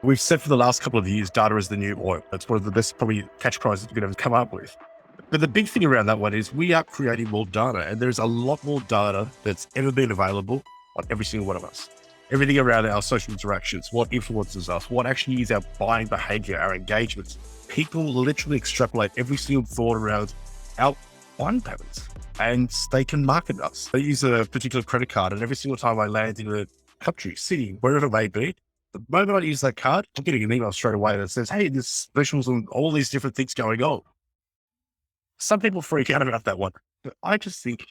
We've said for the last couple of years, data is the new oil. That's one of the best probably catchphrases we could ever come up with. But the big thing around that one is we are creating more data, and there's a lot more data that's ever been available on every single one of us. Everything around our social interactions, what influences us, what actually is our buying behavior, our engagements. People literally extrapolate every single thought around our buying patterns, and they can market us. They use a particular credit card, and every single time I land in a country, city, wherever it may be, the moment I use that card, I'm getting an email straight away that says, hey, there's specials and all these different things going on. Some people freak out about that one, but I just think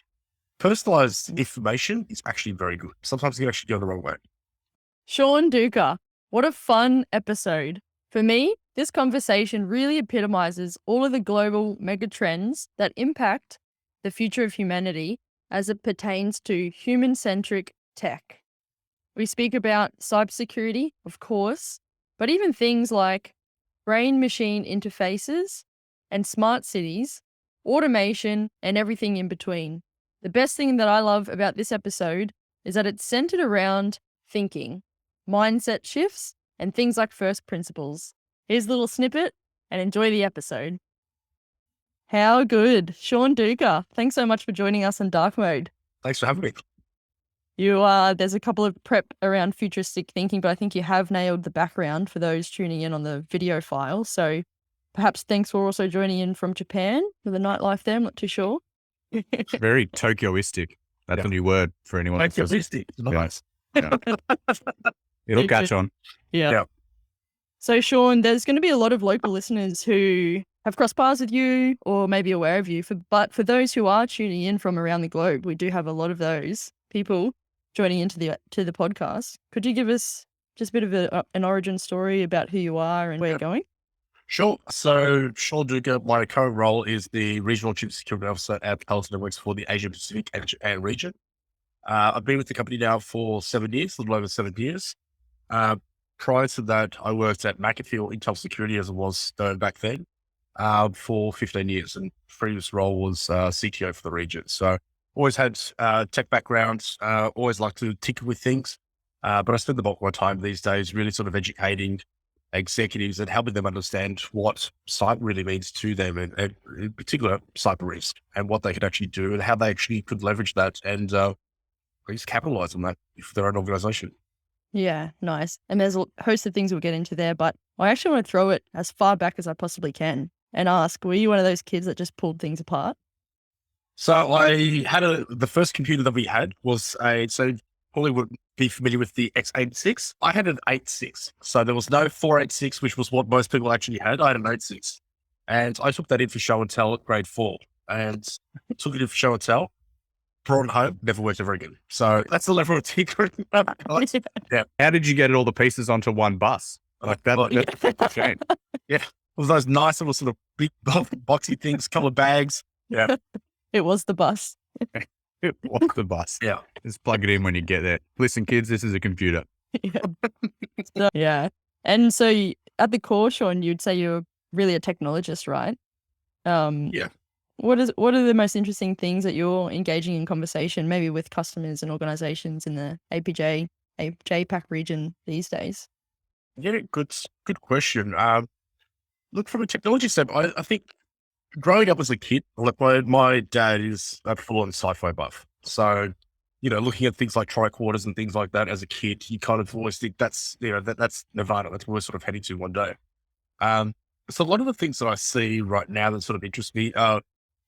personalized information is actually very good. Sometimes it can actually go the wrong way. Sean Duca, what a fun episode. For me, this conversation really epitomizes all of the global mega trends that impact the future of humanity as it pertains to human-centric tech. We speak about cybersecurity, of course, but even things like brain-machine interfaces and smart cities, automation, and everything in between. The best thing that I love about this episode is that it's centered around thinking, mindset shifts, and things like first principles. Here's a little snippet and enjoy the episode. How good. Sean Duca, thanks so much for joining us in Dark Mode. Thanks for having me. There's a couple of prep around futuristic thinking, but I think you have nailed the background for those tuning in on the video file. So perhaps thanks for also joining in from Japan for the nightlife there. I'm not too sure. Very Tokyoistic. That's a new word for anyone. Tokyoistic. Nice. Yeah. It'll catch on. Yeah. So Sean, there's going to be a lot of local listeners who have crossed paths with you or maybe aware of you. But for those who are tuning in from around the globe, we do have a lot of those people joining into the podcast. Could you give us just a bit of an origin story about who you are and where you're going? Sure. So Sean Duca, my current role is the Regional Chief Security Officer at Palo Alto Networks for the Asia Pacific and Japan region. I've been with the company now for 7 years, a little over 7 years. Prior to that, I worked at McAfee or Intel Security as it was known back then for 15 years. And previous role was CTO for the region. So always had tech backgrounds, always liked to tinker with things. But I spend the bulk of my time these days really sort of educating executives and helping them understand what cyber really means to them, and in particular cyber risk, and what they could actually do and how they actually could leverage that and please capitalize on that for their own organization. Yeah, nice. And there's a host of things we'll get into there, but I actually want to throw it as far back as I possibly can and ask, were you one of those kids that just pulled things apart? So I had the first computer that we had was so probably would be familiar with the x86. I had an 86. So there was no 486, which was what most people actually had. I had an 86. And I took that in for show and tell at grade 4 and took it in for show and tell, brought it home, never worked ever again. So that's the level of tinkering. Yeah. How did you get all the pieces onto one bus? Like that? That's a shame. Yeah. It was those nice little sort of big boxy things, couple of bags. Yeah. It was the bus. It was the bus. Yeah. Just plug it in when you get there. Listen, kids, this is a computer. Yeah. And so at the core, Sean, you'd say you're really a technologist, right? Yeah. What are the most interesting things that you're engaging in conversation, maybe with customers and organizations in the APJ region these days? Yeah, good question. Look, from a technology standpoint, I think growing up as a kid, like my dad is a full-on sci-fi buff. So, looking at things like tricorders and things like that as a kid, you kind of always think that's Nirvana. That's what we're sort of heading to one day. So a lot of the things that I see right now that sort of interest me are,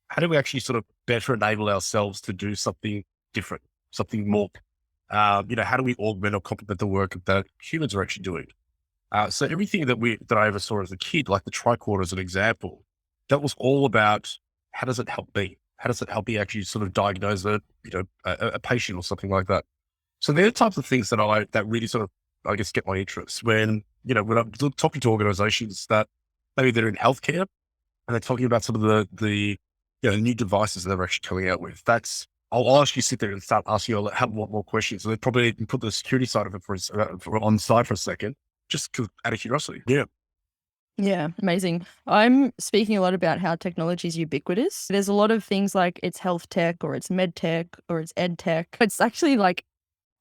how do we actually sort of better enable ourselves to do something different, something more? How do we augment or complement the work that humans are actually doing? So everything that I ever saw as a kid, like the tricorder as an example, that was all about how does it help me? How does it help me actually sort of diagnose a patient or something like that? So they're the types of things that really sort of, I guess, get my interest when I'm talking to organizations that maybe they're in healthcare and they're talking about some of the new devices that they're actually coming out with. I'll actually sit there and start asking you a lot more questions. So they probably put the security side of it on the side for a second, just out of curiosity. Yeah. Yeah, amazing. I'm speaking a lot about how technology is ubiquitous. There's a lot of things like it's health tech or it's med tech or it's ed tech. It's actually like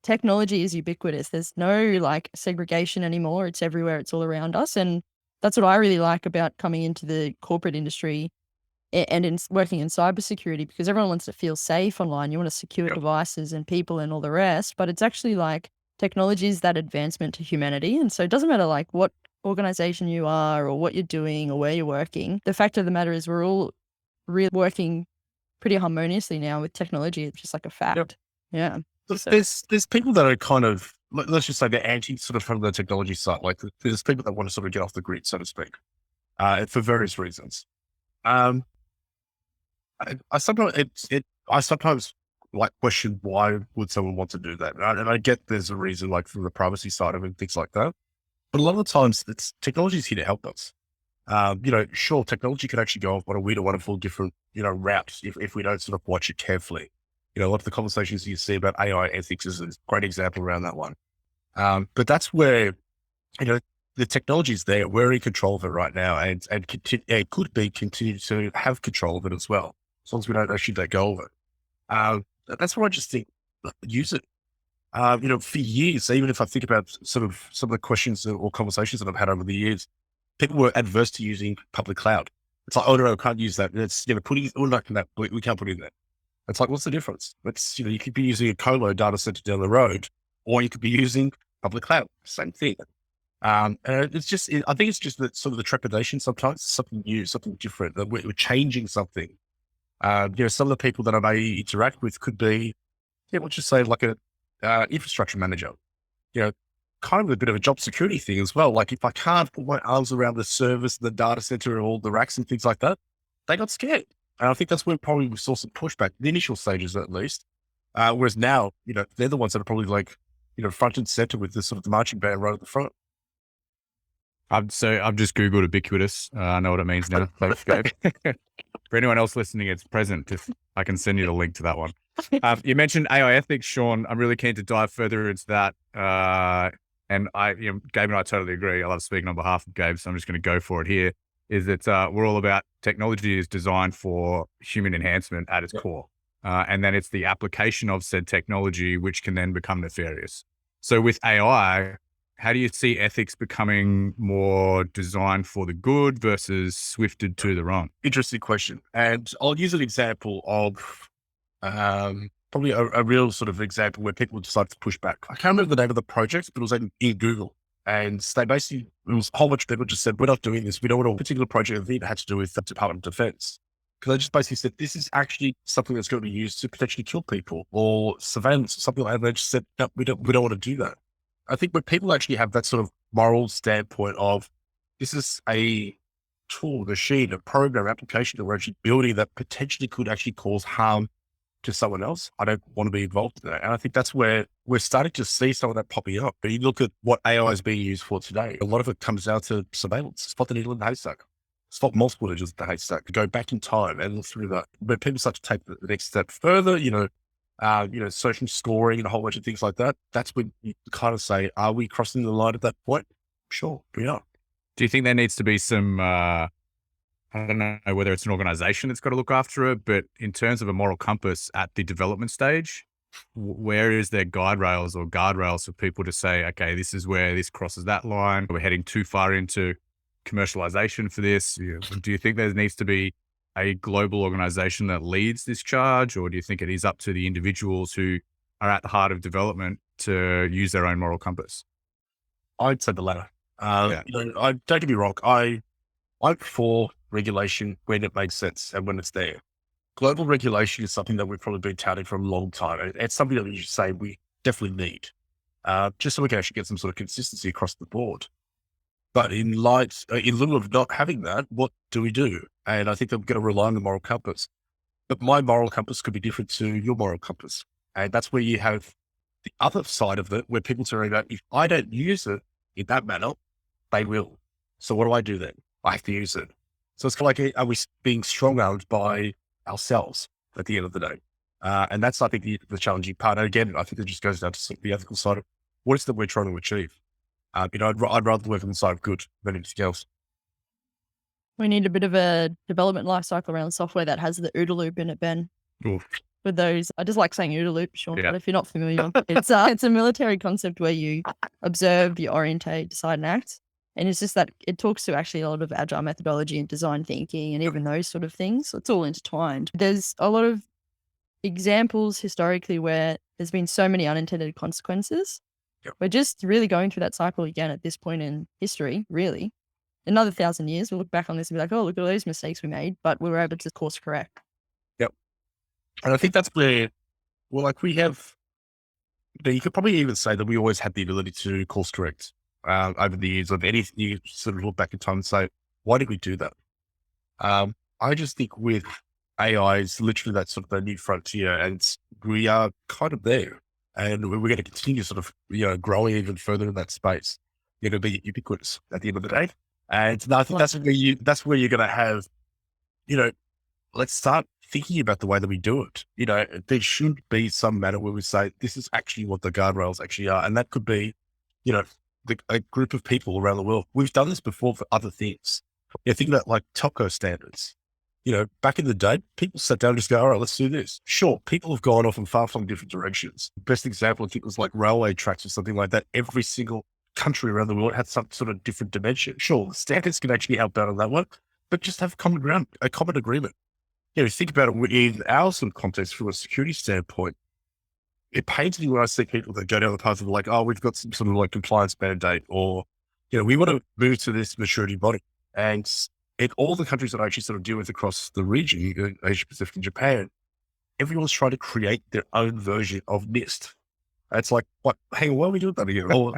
technology is ubiquitous. There's no like segregation anymore. It's everywhere. It's all around us. And that's what I really like about coming into the corporate industry and in working in cybersecurity, because everyone wants to feel safe online. You want to secure devices and people and all the rest, but it's actually like technology is that advancement to humanity. And so it doesn't matter like what organization you are or what you're doing or where you're working. The fact of the matter is we're all really working pretty harmoniously now with technology. It's just like a fact. Yeah. So, There's people that are kind of, let's just say they're anti sort of from the technology side. Like there's people that want to sort of get off the grid, so to speak, for various reasons. I sometimes like question why would someone want to do that, and I get there's a reason like from the privacy side of it and things like that. But a lot of the times, it's technology is here to help us. Sure, technology could actually go off on a weird, wonderful, different routes if we don't sort of watch it carefully. A lot of the conversations you see about AI ethics is a great example around that one. But that's where the technology is there. We're in control of it right now, and it could be continue to have control of it as well, as long as we don't actually let go of it. That's where I just think use it. For years, even if I think about sort of some of the questions or conversations that I've had over the years, people were adverse to using public cloud. It's like, oh no, I can't use that. It's putting that we can't put it in there. It's like, what's the difference? It's you could be using a colo data center down the road, or you could be using public cloud. Same thing. And it's just, I think it's just that sort of the trepidation sometimes, something new, something different, that we're changing something. Some of the people that I may interact with could be, let's just say like a infrastructure manager, kind of a bit of a job security thing as well. Like if I can't put my arms around the service, the data center and all the racks and things like that, they got scared. And I think that's where probably we saw some pushback, the initial stages at least. Whereas now, they're the ones that are probably like, front and center with this sort of the marching band right at the front. I've just Googled ubiquitous. I know what it means now. Thanks, Gabe. For anyone else listening, it's present. I can send you the link to that one. You mentioned AI ethics, Sean. I'm really keen to dive further into that. And Gabe and I totally agree. I love speaking on behalf of Gabe, so I'm just going to go for it here. Is that we're all about technology is designed for human enhancement at its core. And then it's the application of said technology, which can then become nefarious. So with AI, how do you see ethics becoming more designed for the good versus swifted to the wrong? Interesting question. And I'll use an example of probably a real sort of example where people decided to push back. I can't remember the name of the project, but it was in Google. And they basically, it was a whole bunch of people just said, we're not doing this. We don't want a particular project that had to do with the Department of Defense. Because they just basically said, this is actually something that's going to be used to potentially kill people or surveillance or something like that. And they just said, no, we don't want to do that. I think when people actually have that sort of moral standpoint of this is a tool, machine, a program, application that we're actually building that potentially could actually cause harm to someone else, I don't want to be involved in that. And I think that's where we're starting to see some of that popping up. But you look at what AI is being used for today, a lot of it comes down to surveillance. Spot the needle in the haystack. Spot multiple needles in the haystack. Go back in time and look through that. When people start to take the next step further, social scoring and a whole bunch of things like that, that's when you kind of say, are we crossing the line at that point? Sure, we are. Do you think there needs to be some, I don't know whether it's an organization that's got to look after it, but in terms of a moral compass at the development stage, where is there guide rails or guardrails for people to say, okay, this is where this crosses that line. We're heading too far into commercialization for this. Do you think there needs to be a global organization that leads this charge, or do you think it is up to the individuals who are at the heart of development to use their own moral compass? I'd say the latter. Don't get me wrong. I'm for regulation when it makes sense and when it's there. Global regulation is something that we've probably been touting for a long time. It's something that we should say we definitely need, just so we can actually get some sort of consistency across the board. But in lieu of not having that, what do we do? And I think that we're going to rely on the moral compass. But my moral compass could be different to your moral compass. And that's where you have the other side of it, where people say that if I don't use it in that manner, they will. So what do I do then? I have to use it. So it's kind of like, are we being strong-armed by ourselves at the end of the day? And that's, I think, the challenging part. And again, I think it just goes down to the ethical side of what is it that we're trying to achieve. I'd rather work on the side of good than anything else. We need a bit of a development lifecycle around software that has the OODA loop in it, Ben. Oof. For those, I just like saying OODA loop, Sean, Yeah. but if you're not familiar, it's a military concept where you observe, you orientate, decide, and act. And it's just that it talks to actually a lot of agile methodology and design thinking and even those sort of things. So it's all intertwined. There's a lot of examples historically where there's been so many unintended consequences. Yep. We're just really going through that cycle again at this point in history, really. Another 1,000 years, we'll look back on this and be like, oh, look at all those mistakes we made, but we were able to course correct. And I think that's where, well, like we have, you could probably even say that we always had the ability to course correct over the years of anything. You sort of look back in time and say, why did we do that? I just think with AI is literally that sort of the new frontier, and we are kind of there, and we're going to continue sort of, growing even further in that space. It'll be ubiquitous at the end of the day. And I think that's where you're going to have, let's start thinking about the way that we do it. There should be some manner where we say, this is actually what the guardrails actually are. And that could be, a group of people around the world. We've done this before for other things. Think about like telco standards. Back in the day, people sat down and just go, all right, let's do this. Sure, people have gone off in far-flung different directions. Best example, I think, was like railway tracks or something like that. Every single country around the world had some sort of different dimension. Sure, standards can actually help out on that one, but just have common ground, a common agreement. Think about it in our sort of context from a security standpoint. It pains me when I see people that go down the path of like, oh, we've got some sort of like compliance mandate, or, we want to move to this maturity body. And in all the countries that I actually sort of deal with across the region, Asia Pacific and Japan, everyone's trying to create their own version of NIST. It's like, what? Hang on, why are we doing that again? Or,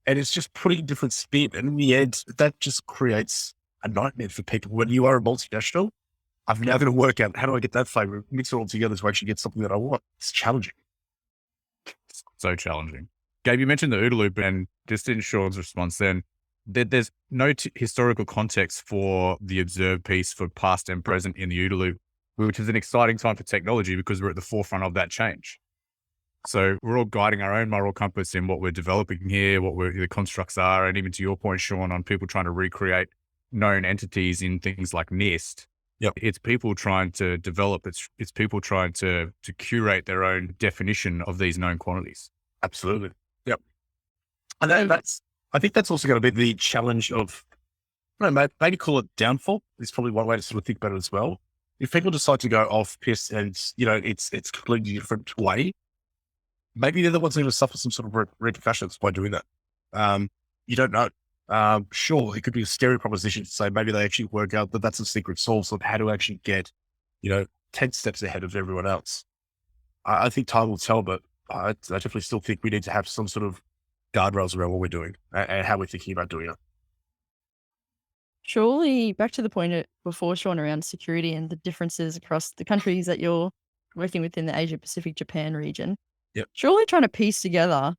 and it's just putting different spin. And in the end, that just creates a nightmare for people. When you are a multinational, I'm now going to work out, how do I get that flavor, mix it all together to actually get something that I want. It's challenging. So challenging. Gabe, you mentioned the OODA loop, and just in Sean's response then, there's no historical context for the observed piece for past and present in the OODA loop, which is an exciting time for technology because we're at the forefront of that change. So we're all guiding our own moral compass in what we're developing here, what the constructs are, and even to your point, Sean, on people trying to recreate known entities in things like NIST. Yep. It's people trying to develop, it's people trying to curate their own definition of these known quantities. Absolutely. Yep. And I think that's also going to be the challenge of, maybe call it downfall is probably one way to sort of think about it as well. If people decide to go off piss and, it's a completely different way, maybe they're the ones who are going to suffer some sort of repercussions by doing that. You don't know. Sure, it could be a scary proposition to say maybe they actually work out that that's a secret sauce of how to actually get, 10 steps ahead of everyone else. I think time will tell, but I definitely still think we need to have some sort of guardrails around what we're doing and how we're thinking about doing it. Surely, back to the point before, Sean, around security and the differences across the countries that you're working with in the Asia Pacific Japan region. Yep. Surely trying to piece together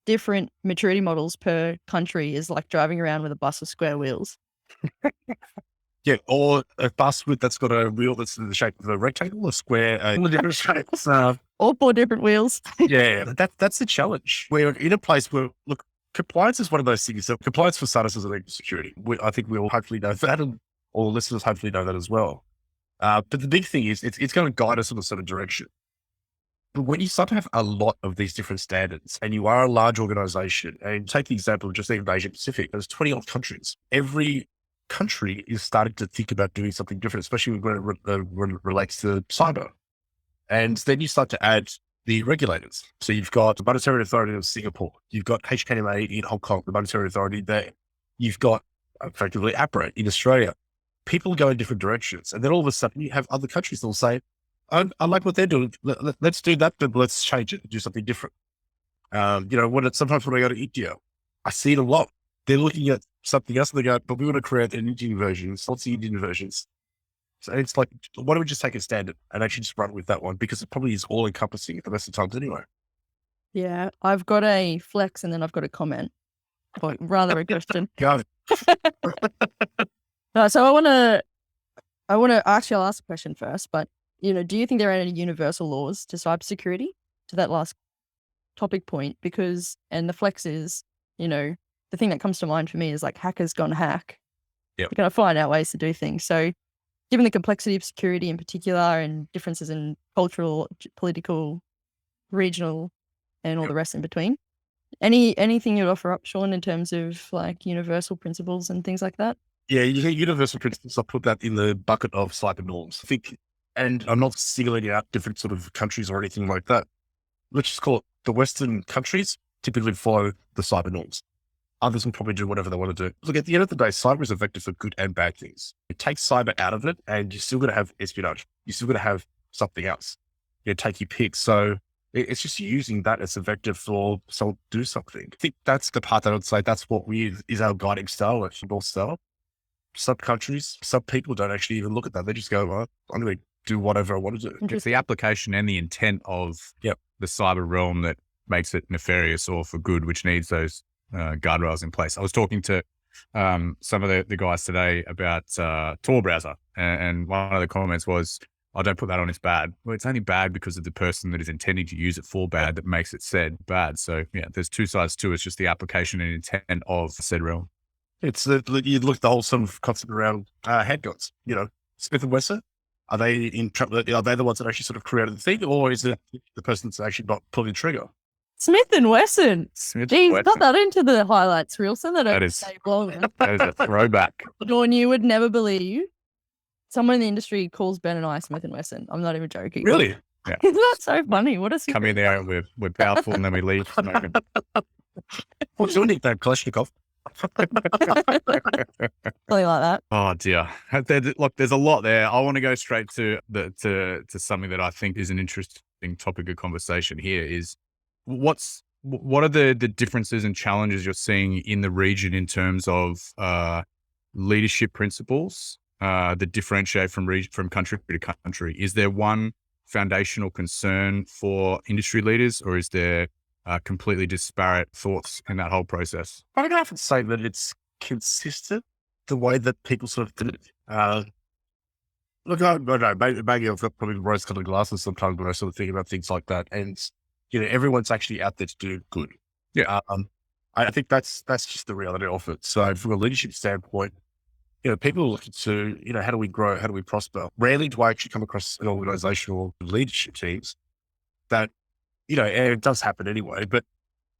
different maturity models per country is like driving around with a bus with square wheels. Yeah, or a bus that's got a wheel that's in the shape of a rectangle, a square, all the different shapes. All 4 different wheels. Yeah, that's the challenge. We're in a place where, look, compliance is one of those things. So compliance for starters is a security. I think we all hopefully know that, and all the listeners hopefully know that as well. But the big thing is it's going to guide us in a certain direction. But when you start to have a lot of these different standards and you are a large organization, and take the example of just even Asia Pacific, there's 20 odd countries. Every country is starting to think about doing something different, especially when it relates to cyber. And then you start to add the regulators. So you've got the Monetary Authority of Singapore. You've got HKMA in Hong Kong, the Monetary Authority there. You've got effectively APRA in Australia. People go in different directions. And then all of a sudden you have other countries that will say, I like what they're doing. Let's do that, but let's change it and do something different. Sometimes when I go to India, I see it a lot. They're looking at something else and they go, but we want to create an Indian version. So what's the Indian versions? So it's like, why don't we just take a standard and actually just run with that one? Because it probably is all encompassing at the best of times anyway. Yeah, I've got a flex and then I've got a comment, or rather a question. Go. So I want to actually, I'll ask a question first, but do you think there are any universal laws to cybersecurity, to that last topic point? Because, and the flex is, the thing that comes to mind for me is like hackers gone hack. Yep. They're going to find out ways to do things. So given the complexity of security in particular and differences in cultural, political, regional, and all the rest in between. Anything you'd offer up, Sean, in terms of like universal principles and things like that? Yeah, you get universal principles. I put that in the bucket of cyber norms. I think, and I'm not singling out different sort of countries or anything like that. Let's just call it the Western countries typically follow the cyber norms. Others will probably do whatever they want to do. Look, at the end of the day, cyber is a vector for good and bad things. You take cyber out of it and you're still going to have espionage. You're still going to have something else. You know, take your pick. So it's just using that as a vector for someone to do something. I think that's the part that I would say that's what is our guiding style, our North Star. Some countries, some people don't actually even look at that. They just go, well, I'm going to do whatever I want to do. It's the application and the intent of the cyber realm that makes it nefarious or for good, which needs those guardrails in place. I was talking to some of the guys today about Tor browser, and one of the comments was, "I don't put that on, it's bad." Well, it's only bad because of the person that is intending to use it for bad that makes it said bad. So yeah, there's two sides to it. It's just the application and intent of said realm. It's you look at the whole sort of concept around handguns. You know, Smith and Wesson, are they the ones that actually sort of created the thing, or is it the person that's actually not pulling the trigger? Smith and Wesson. Jeez, got that into the highlights reel so that is a throwback. Dawn, you would never believe someone in the industry calls Ben and I Smith and Wesson. I'm not even joking. Really? Yeah. Isn't that so funny? What a come in there and we're powerful and then we leave. What's your nickname, Kalashnikov? Something like that. Oh dear. Look, there's a lot there. I want to go straight to something that I think is an interesting topic of conversation here is what are the differences and challenges you're seeing in the region in terms of leadership principles that differentiate from country to country? Is there one foundational concern for industry leaders, or is there completely disparate thoughts in that whole process? I don't often say that it's consistent the way that people sort of did it. Look, I don't know, maybe I've got probably rose-colored glasses sometimes when I sort of think about things like that. And, you know, everyone's actually out there to do good. Yeah. I think that's just the reality of it. So from a leadership standpoint, you know, people are looking to, you know, how do we grow? How do we prosper? Rarely do I actually come across an organization or leadership teams that, you know, and it does happen anyway, but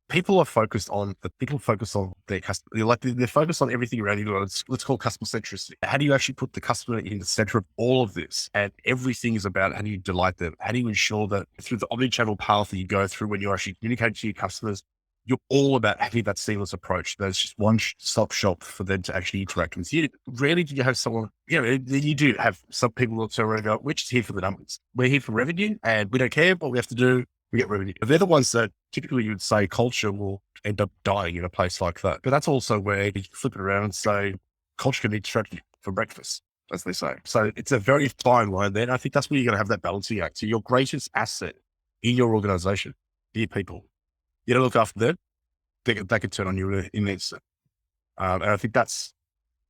people are focused on their customer. Like they're focused on everything around you. Let's call it customer centricity. How do you actually put the customer in the center of all of this? And everything is about how do you delight them? How do you ensure that through the omnichannel path that you go through when you actually communicate to your customers, you're all about having that seamless approach. There's just one stop shop for them to actually interact with you. Rarely do you have someone, you know, you do have some people that turn around and go, we're just here for the numbers. We're here for revenue and we don't care what we have to do. We get revenue. They're the ones that typically you would say culture will end up dying in a place like that. But that's also where you flip it around and say culture can eat strategy for breakfast, as they say. So it's a very fine line there. And I think that's where you're going to have that balancing act. So your greatest asset in your organization, your people, you don't look after them, they could turn on you in an instant. And I think that's,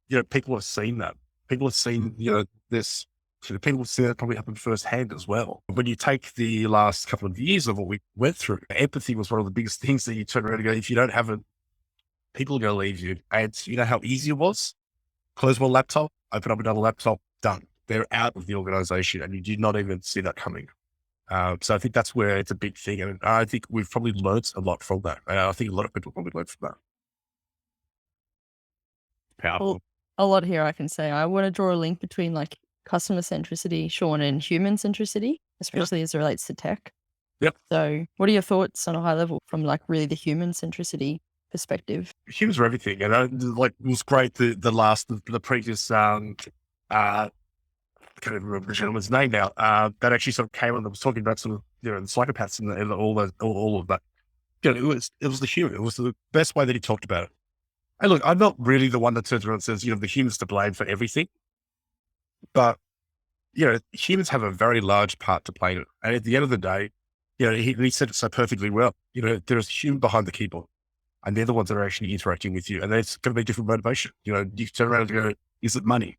you know, people have seen that. People have seen, you know, this. So the people see that probably happen firsthand as well. When you take the last couple of years of what we went through, empathy was one of the biggest things that you turn around and go, if you don't have it, people are going to leave you. And you know how easy it was? Close one laptop, open up another laptop, done. They're out of the organization and you did not even see that coming. So I think that's where it's a big thing. And I think we've probably learned a lot from that. And I think a lot of people probably learned from that. Powerful. Well, a lot here I can say. I want to draw a link between like customer centricity, Sean, and human centricity, especially as it relates to tech. Yep. So what are your thoughts on a high level from like really the human centricity perspective? Humans are everything. And like, it was great. The previous, I can't even remember the gentleman's name now, that actually sort of came on that was talking about sort of, you know, the psychopaths and all of that. You know, it was the human. It was the best way that he talked about it. And look, I'm not really the one that turns around and says, you know, the human's to blame for everything. But, you know, humans have a very large part to play in it. And at the end of the day, you know, he said it so perfectly well. You know, there's a human behind the keyboard and they're the ones that are actually interacting with you. And there's going to be different motivation. You know, you turn around and go, is it money?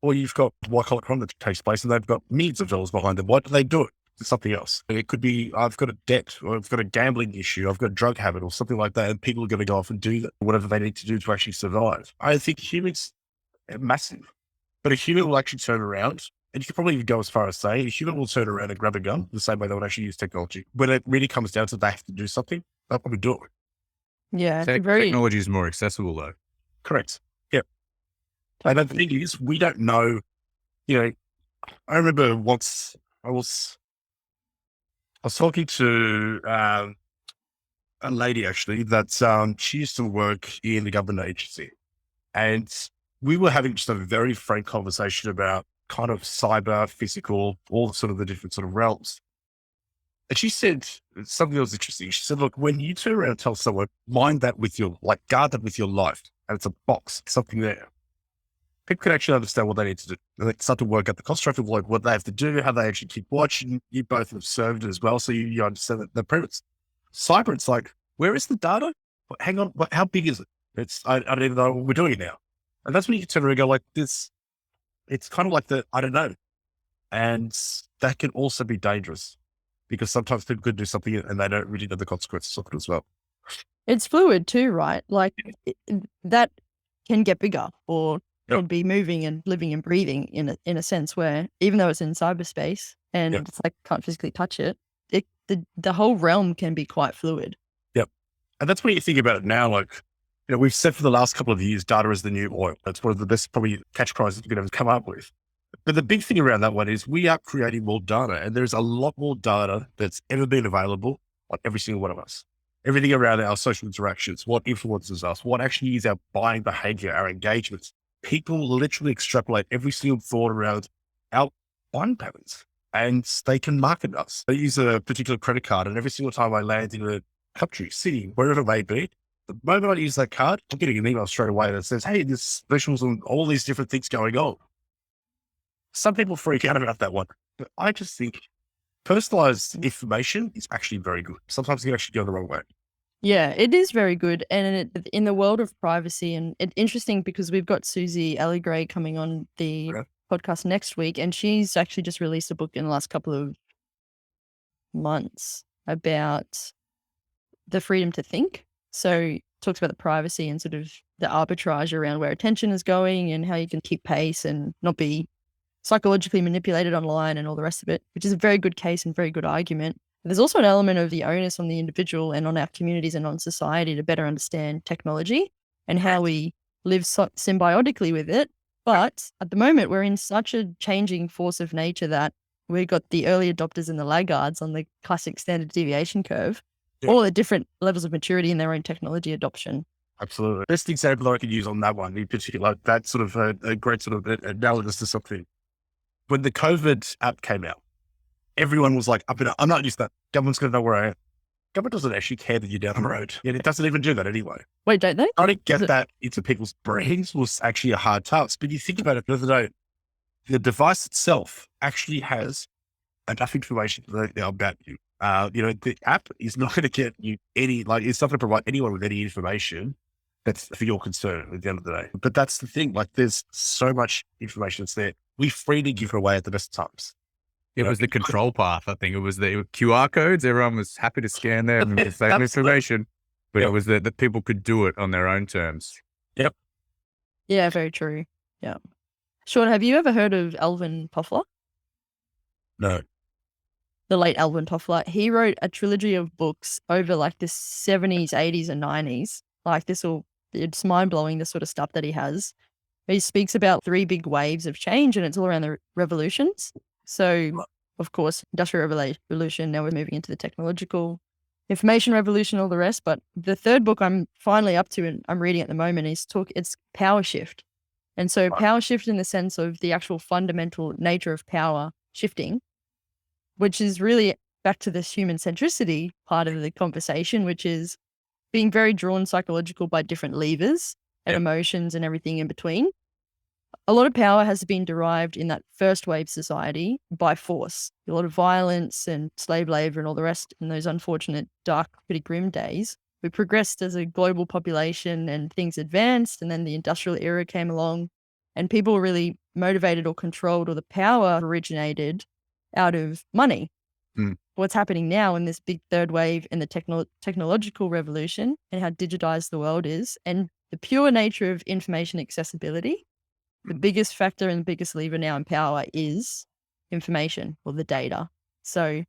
Or you've got white collar crime that takes place and they've got millions of dollars behind them. Why do they do it? It's something else. It could be, I've got a debt or I've got a gambling issue. I've got a drug habit or something like that. And people are going to go off and do that, whatever they need to do to actually survive. I think humans are massive. but a human will actually turn around, and you could probably even go as far as saying a human will turn around and grab a gun the same way they would actually use technology. When it really comes down to they have to do something, they'll probably do it. Yeah, very Technology is more accessible though. Correct. Yep. And the thing is, we don't know, I remember once I was talking to a lady actually that she used to work in the government agency, and we were having just a very frank conversation about kind of cyber, physical, all sort of the different sort of realms. And she said something that was interesting. She said, look, when you turn around and tell someone, mind that with your, guard that with your life, and it's a box, something there, people can actually understand what they need to do. And they start to work out the construct of what they have to do, how they actually keep watching. You both have served as well, so you understand the premise. Cyber, it's like, where is the data? Hang on, how big is it? I don't even know what we're doing now. And that's when you turn around and go like this. It's kind of like I don't know. And that can also be dangerous because sometimes people could do something and they don't really know the consequences of it as well. It's fluid too, right? Like that can get bigger or could be moving and living and breathing in a sense where even though it's in cyberspace and it's like can't physically touch it, the whole realm can be quite fluid. Yep. And that's when you think about it now, like, we've said for the last couple of years, data is the new oil. That's one of the best probably catch prizes we could ever come up with. But the big thing around that one is we are creating more data, and there's a lot more data that's ever been available on every single one of us. Everything around our social interactions, what influences us, what actually is our buying behavior, our engagements. People literally extrapolate every single thought around our buying patterns, and they can market us. They use a particular credit card, and every single time I land in a country, city, wherever it may be, the moment I use that card, I'm getting an email straight away that says, hey, there's specials and all these different things going on. Some people freak out about that one, but I just think personalized information is actually very good. Sometimes it can actually go the wrong way. Yeah, it is very good. And in the world of privacy, and it's interesting because we've got Susie Elligray coming on the podcast next week, and she's actually just released a book in the last couple of months about the freedom to think. So talks about the privacy and sort of the arbitrage around where attention is going and how you can keep pace and not be psychologically manipulated online and all the rest of it, which is a very good case and very good argument. There's also an element of the onus on the individual and on our communities and on society to better understand technology and how we live symbiotically with it. But at the moment, we're in such a changing force of nature that we've got the early adopters and the laggards on the classic standard deviation curve, all at different levels of maturity in their own technology adoption. Absolutely. Best example I could use on that one in particular, that sort of a great sort of analogous to something. When the COVID app came out, everyone was like, I'm not used to that. Government's going to know where I am. Government doesn't actually care that you're down the road. Yet it doesn't even do that anyway. Wait, don't they? I didn't get that into people's brains was actually a hard task. But you think about it the other day, the device itself actually has enough information about you. The app is not going to get you it's not going to provide anyone with any information that's for your concern at the end of the day. But that's the thing, there's so much information that's there. We freely give it away at the best times. It was the control path. I think it was the QR codes. Everyone was happy to scan there and save information, but it was that people could do it on their own terms. Yep. Yeah, very true. Yeah. Sean, have you ever heard of Alvin Toffler? No. The late Alvin Toffler. He wrote a trilogy of books over the 70s, 80s, and 90s. It's mind blowing, the sort of stuff that he has. He speaks about 3 big waves of change, and it's all around the revolutions. So, of course, Industrial Revolution, now we're moving into the technological information revolution, all the rest. But the third book I'm finally up to and I'm reading at the moment it's Power Shift. And so power shift in the sense of the actual fundamental nature of power shifting, which is really back to this human-centricity part of the conversation, which is being very drawn psychological by different levers and emotions and everything in between. A lot of power has been derived in that first wave society by force. A lot of violence and slave labor and all the rest in those unfortunate, dark, pretty grim days. We progressed as a global population and things advanced, and then the industrial era came along and people were really motivated or controlled, or the power originated out of money. What's happening now in this big third wave in the technological revolution and how digitized the world is, and the pure nature of information accessibility, the biggest factor and the biggest lever now in power is information or the data. So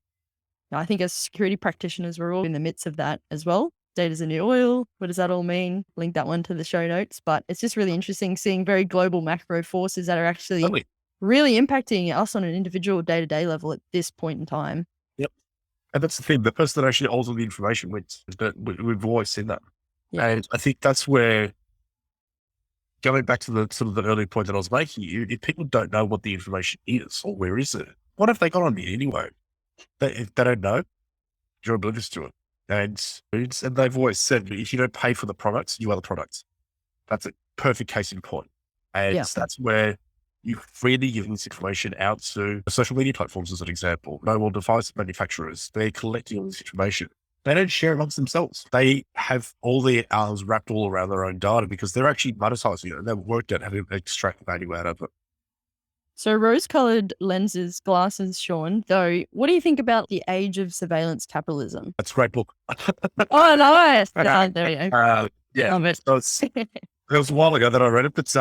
I think as security practitioners, we're all in the midst of that as well. Data's the new oil. What does that all mean? Link that one to the show notes. But it's just really interesting seeing very global macro forces that are actually really impacting us on an individual day-to-day level at this point in time. Yep. And that's the thing. The person that actually holds all the information wins. We've always seen that. Yeah. And I think that's where, going back to the sort of the earlier point that I was making, if people don't know what the information is or where is it, what have they got on me anyway? If they don't know, you're oblivious to it. And they've always said, if you don't pay for the products, you are the products. That's a perfect case in point. And that's where you freely give this information out to social media platforms, as an example. Mobile device manufacturers, they're collecting all this information. They don't share amongst themselves. They have all their arms wrapped all around their own data because they're actually monetizing it and they've worked out how to extract value out of it. So rose-colored lenses, glasses, Sean, though, what do you think about The Age of Surveillance Capitalism? That's a great book. Oh, nice. There we go. Yeah. It was a while ago that I read it, but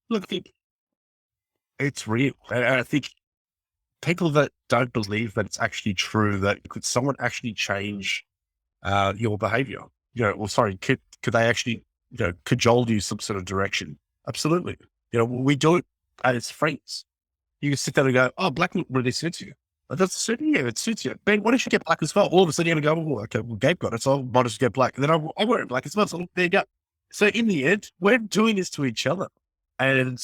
look, it's real. And I think people that don't believe that it's actually true, that could someone actually change your behavior? Could they actually, cajole you some sort of direction? Absolutely. We do it as friends. You can sit there and go, oh, black really suits you. That doesn't suit you. Yeah, it suits you. Ben, why don't you get black as well? All of a sudden you're going to go, okay, well, Gabe got it, so I might as well get black. And then I wear it black as well. So there you go. So in the end, we're doing this to each other. And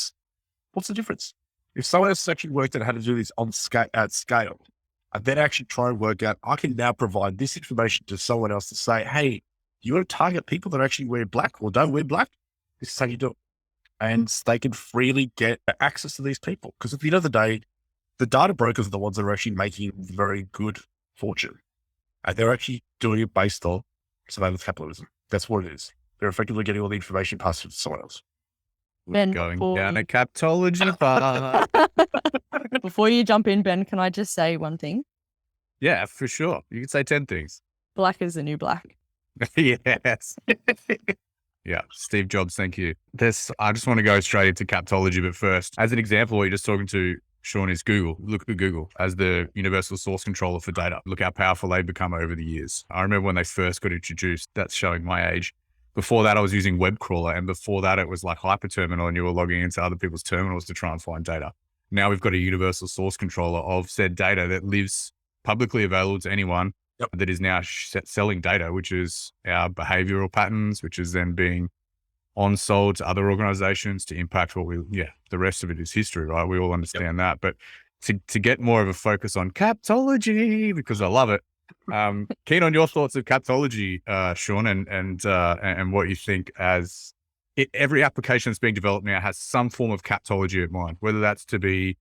what's the difference? If someone else has actually worked out how to do this at scale, and then actually try and work out, I can now provide this information to someone else to say, hey, you want to target people that actually wear black or don't wear black? This is how you do it. And they can freely get access to these people. Because at the end of the day, the data brokers are the ones that are actually making very good fortune. And they're actually doing it based on surveillance capitalism. That's what it is. They're effectively getting all the information passed to someone else. Ben, going down a Captology path. Before you jump in, Ben, can I just say one thing? Yeah, for sure. You can say 10 things. Black is the new black. Yes. Yeah, Steve Jobs, thank you. I just want to go straight into Captology, but first, as an example, what you're just talking to, Sean, is Google. Look at Google as the universal source controller for data. Look how powerful they've become over the years. I remember when they first got introduced, that's showing my age. Before that, I was using web crawler, and before that, it was like hyperterminal, and you were logging into other people's terminals to try and find data. Now we've got a universal source controller of said data that lives publicly available to anyone. That is now selling data, which is our behavioral patterns, which is then being on-sold to other organizations to impact the rest of it is history, right? We all understand that. But to get more of a focus on Captology, because I love it, keen on your thoughts of Captology, Sean, and what you think as every application that's being developed now has some form of Captology in mind, whether that's to be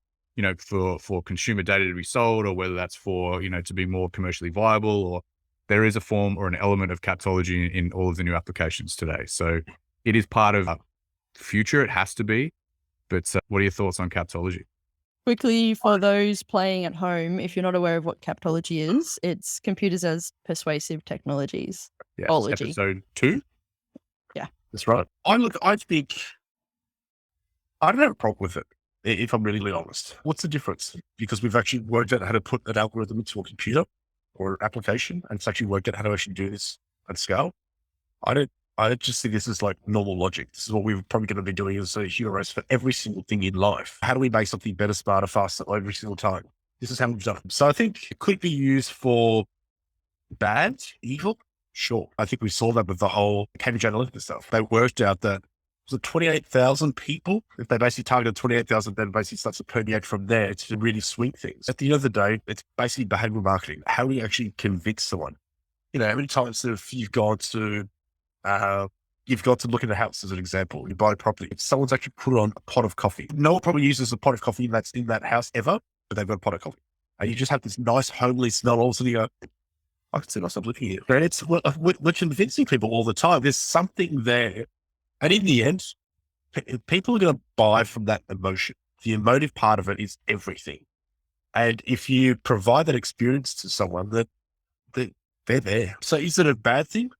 for consumer data to be sold, or whether that's for, to be more commercially viable, or there is a form or an element of Captology in all of the new applications today. So it is part of the future. It has to be. But what are your thoughts on Captology? Quickly, for those playing at home, if you're not aware of what Captology is, it's computers as persuasive technologies. Yeah, episode 2. Yeah. That's right. I think I don't have a problem with it. If I'm really honest, what's the difference? Because we've actually worked out how to put an algorithm into a computer or an application, and it's actually worked out how to actually do this at scale. I don't just see this as like normal logic. This is what we're probably going to be doing as a heroes for every single thing in life. How do we make something better, smarter, faster every single time? This is how we've done it. So I think it could be used for bad, evil. Sure. I think we saw that with the whole Cambridge Analytica stuff. They worked out that was it 28,000 people? If they basically targeted 28,000, then basically starts to permeate from there to really swing things. At the end of the day, it's basically behavioral marketing. How do you actually convince someone? How many times have you've gone to look at a house as an example, you buy a property. If someone's actually put on a pot of coffee, no one probably uses a pot of coffee that's in that house ever, but they've got a pot of coffee. And you just have this nice homely smell. All of a sudden you go, I can see myself looking here. And we're convincing people all the time. There's something there. And in the end, people are going to buy from that emotion. The emotive part of it is everything. And if you provide that experience to someone, that they're there. So is it a bad thing?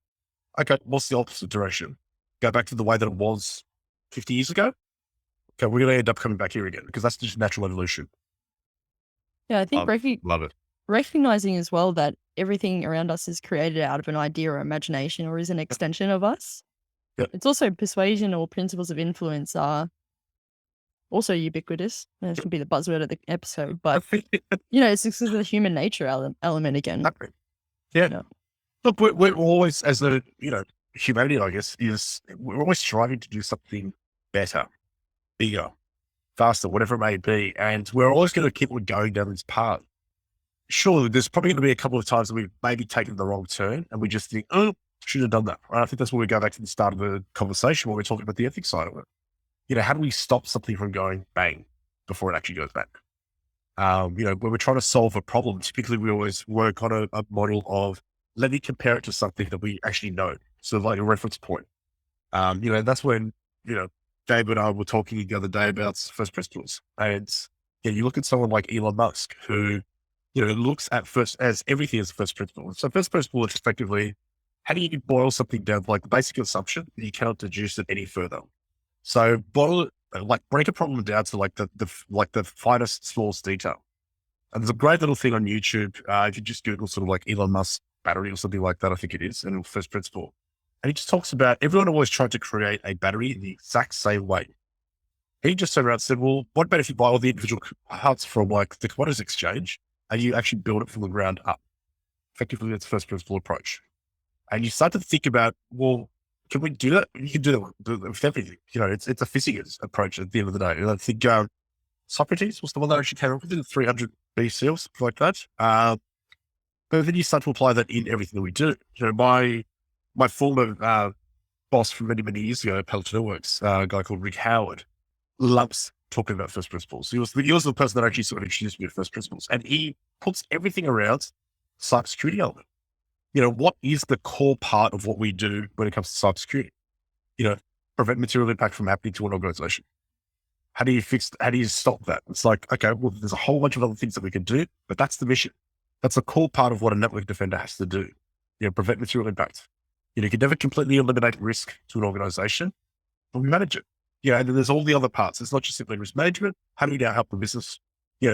Okay, what's the opposite direction? Go back to the way that it was 50 years ago? okay, we're going to end up coming back here again because that's just natural evolution. Yeah, I think Love it. recognizing as well that everything around us is created out of an idea or imagination or is an extension of us. Yep. It's also persuasion or principles of influence are also ubiquitous. That should be the buzzword of the episode, but it's just the human nature element again. Yeah. Look, we're always, as a, humanity, I guess, we're always striving to do something better, bigger, faster, whatever it may be. And we're always going to keep on going down this path. Sure, there's probably going to be a couple of times that we've maybe taken the wrong turn and we just think, oh, should have done that. Right? I think that's when we go back to the start of the conversation when we're talking about the ethics side of it. How do we stop something from going bang before it actually goes back? When we're trying to solve a problem, typically we always work on a model of, let me compare it to something that we actually know. So like a reference point. That's when, Gabe and I were talking the other day about first principles. And you look at someone like Elon Musk, who, looks at as everything as first principle. So first principle is effectively, how do you boil something down to like the basic assumption that you cannot deduce it any further? So break a problem down to like the finest, smallest detail. And there's a great little thing on YouTube. If you just Google sort of like Elon Musk battery or something like that, I think it is, and first principle. And he just talks about everyone always tried to create a battery in the exact same way. He just turned around and said, well, what about if you buy all the individual parts from like the commodities exchange and you actually build it from the ground up? Effectively, that's first principle approach. And you start to think about, well, can we do that? You can do that with everything. It's a physics approach at the end of the day. And I think Socrates was the one that actually came up with it, 300 BC or something like that. But then you start to apply that in everything that we do. My former boss from many, many years ago at Palo Alto Networks, a guy called Rick Howard, loves talking about first principles. He was the person that actually sort of introduced me to first principles. And he puts everything around cybersecurity element. What is the core part of what we do when it comes to cybersecurity? Prevent material impact from happening to an organization. How do you stop that? It's like, okay, well, there's a whole bunch of other things that we can do, but that's the mission. That's a core part of what a network defender has to do. Prevent material impact. You can never completely eliminate risk to an organization, but we manage it. And then there's all the other parts. It's not just simply risk management. How do we now help the business,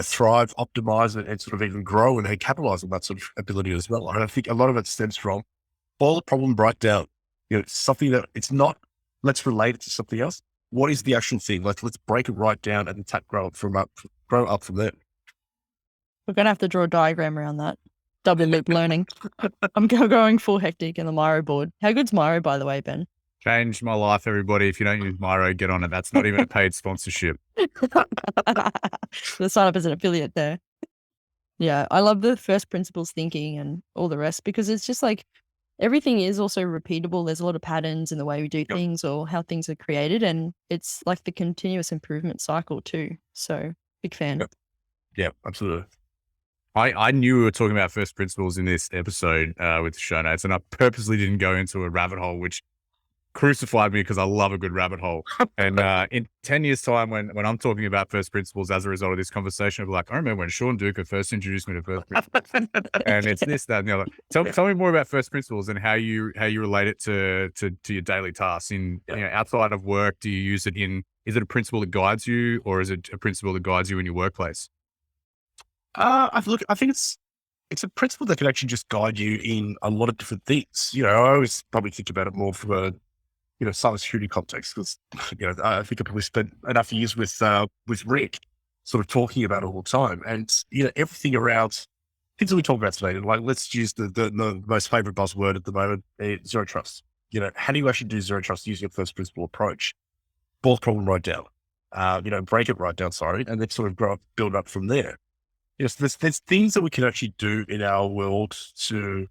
thrive, optimize it, and sort of even grow and capitalize on that sort of ability as well? And I think a lot of it stems from boil the problem right down. Something that it's not, let's relate it to something else. What is the actual thing? Let's break it right down and grow up from there. We're going to have to draw a diagram around that. Double loop learning. I'm going full hectic in the Miro board. How good's Miro, by the way, Ben? Changed my life, everybody. If you don't use Miro, get on it. That's not even a paid sponsorship. The sign up as an affiliate there. Yeah, I love the first principles thinking and all the rest because it's just like everything is also repeatable. There's a lot of patterns in the way we do things or how things are created. And it's like the continuous improvement cycle too. So big fan. Yeah, absolutely. I knew we were talking about first principles in this episode with the show notes, and I purposely didn't go into a rabbit hole, which crucified me because I love a good rabbit hole. And in 10 years' time, when I'm talking about first principles as a result of this conversation, I'll be like, I remember when Sean Duca first introduced me to first principles. And it's this, that, and the other. Tell me more about first principles and how you relate it to your daily tasks. Outside of work, do you use it is it a principle that guides you, or is it a principle that guides you in your workplace? I think it's a principle that can actually just guide you in a lot of different things. I always probably think about it more from a, cybersecurity context because, I think I probably spent enough years with Rick sort of talking about it all the time. And, everything around things that we talk about today, like let's use the most favorite buzzword at the moment, zero trust. How do you actually do zero trust using a first principle approach? Boil the problem right down, break it right down, and then sort of build up from there. Yes, there's things that we can actually do in our world to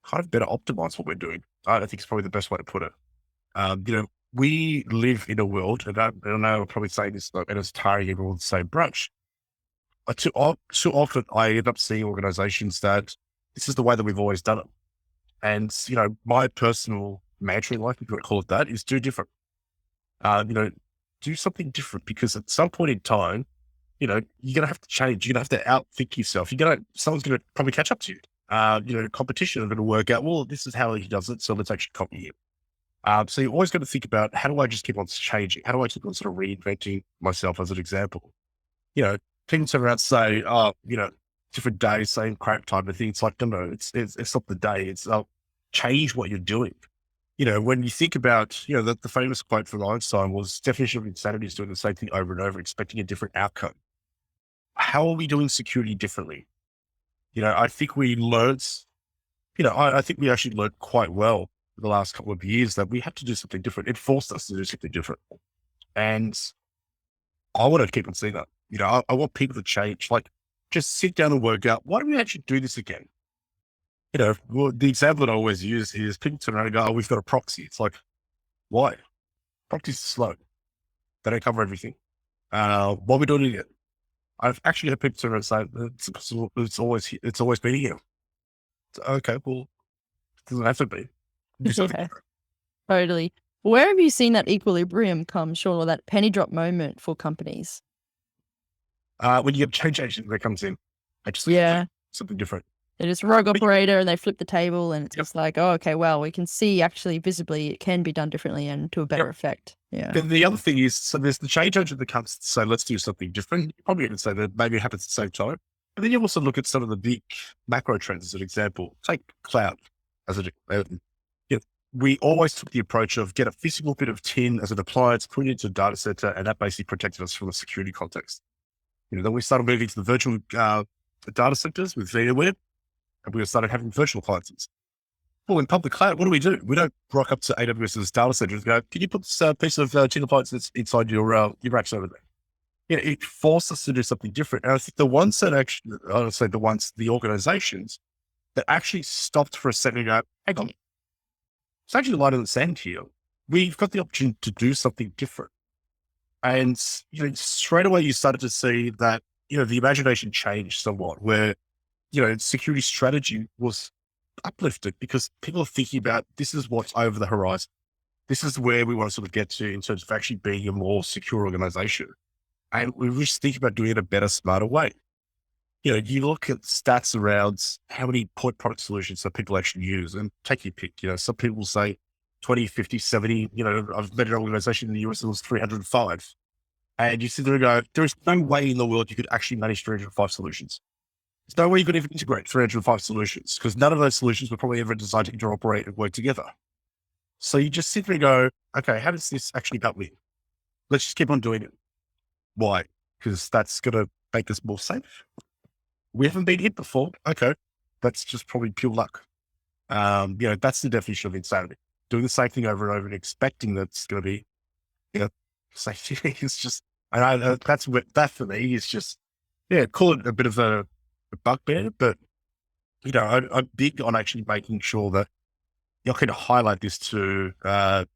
kind of better optimize what we're doing. I think it's probably the best way to put it. We live in a world, and I know I'm probably saying this and it's tarring everyone with the same brush. But too often I end up seeing organizations that this is the way that we've always done it. And, my personal mantra in life, if you want to call it that, is do different. Do something different because at some point in time, you're going to have to change. You're going to have to outthink yourself. Someone's going to probably catch up to you. Competition are going to work out, well, this is how he does it. So let's actually copy him. So you always got to think about, how do I just keep on changing? How do I keep on sort of reinventing myself, as an example? People turn around and say, oh, different day, same crap type of thing. It's like, no, it's not the day. It's change what you're doing. When you think about, the famous quote from Einstein was, definition of insanity is doing the same thing over and over, expecting a different outcome. How are we doing security differently? I think we learned, I think we actually learned quite well in the last couple of years that we had to do something different. It forced us to do something different. And I want to keep on seeing that. I want people to change, like, just sit down and work out, why do we actually do this again? Well, the example that I always use is people turn around and go, oh, we've got a proxy. It's like, why? Proxies are slow. They don't cover everything. What are we doing it again? I've actually had people turn around and say, it's always been here. So, okay, well, it doesn't have to be. Do something Yeah, different. totally. Where have you seen that equilibrium come, Sean, or that penny drop moment for companies? When you get change agent that comes in, I just Yeah. something different. They're just rogue operator and they flip the table and it's Yep. just like, oh, okay, well, we can see actually visibly it can be done differently and to a better effect. Yeah. Then the other thing is, so there's the change agent that comes to say, let's do something different. You probably even say that maybe it happens at the same time. And then you also look at some of the big macro trends as an example. Take cloud as we always took the approach of get a physical bit of tin as an appliance, put it into a data center, and that basically protected us from a security context. Then we started moving to the virtual data centers with VMware, and we started having virtual appliances. Well, in public cloud, what do? We don't rock up to AWS's data centers and go, can you put this piece of tin appliance that's inside your racks over there? It forced us to do something different. And I think the ones that actually, honestly, the organizations that actually stopped for a second and go, hang on, it's actually light in the sand here. We've got the opportunity to do something different. And, straight away you started to see that, the imagination changed somewhat where, security strategy was uplifted because people are thinking about, this is what's over the horizon. This is where we want to sort of get to in terms of actually being a more secure organization. And we just think about doing it a better, smarter way. You look at stats around how many point product solutions that people actually use and take your pick. Some people say 20, 50, 70. I've met an organization in the US that was 305. And you sit there and go, there is no way in the world you could actually manage 305 solutions. There's no way you could even integrate 305 solutions because none of those solutions were probably ever designed to interoperate and work together. So you just sit there and go, okay, how does this actually help me? Let's just keep on doing it. Why? Because that's going to make us more safe. We haven't been hit before. Okay. That's just probably pure luck. That's the definition of insanity. Doing the same thing over and over and expecting that's going to be, safety. It's just, and that's what that for me is just, call it a bit of a bugbear, but, I'm big on actually making sure that you can highlight this to, an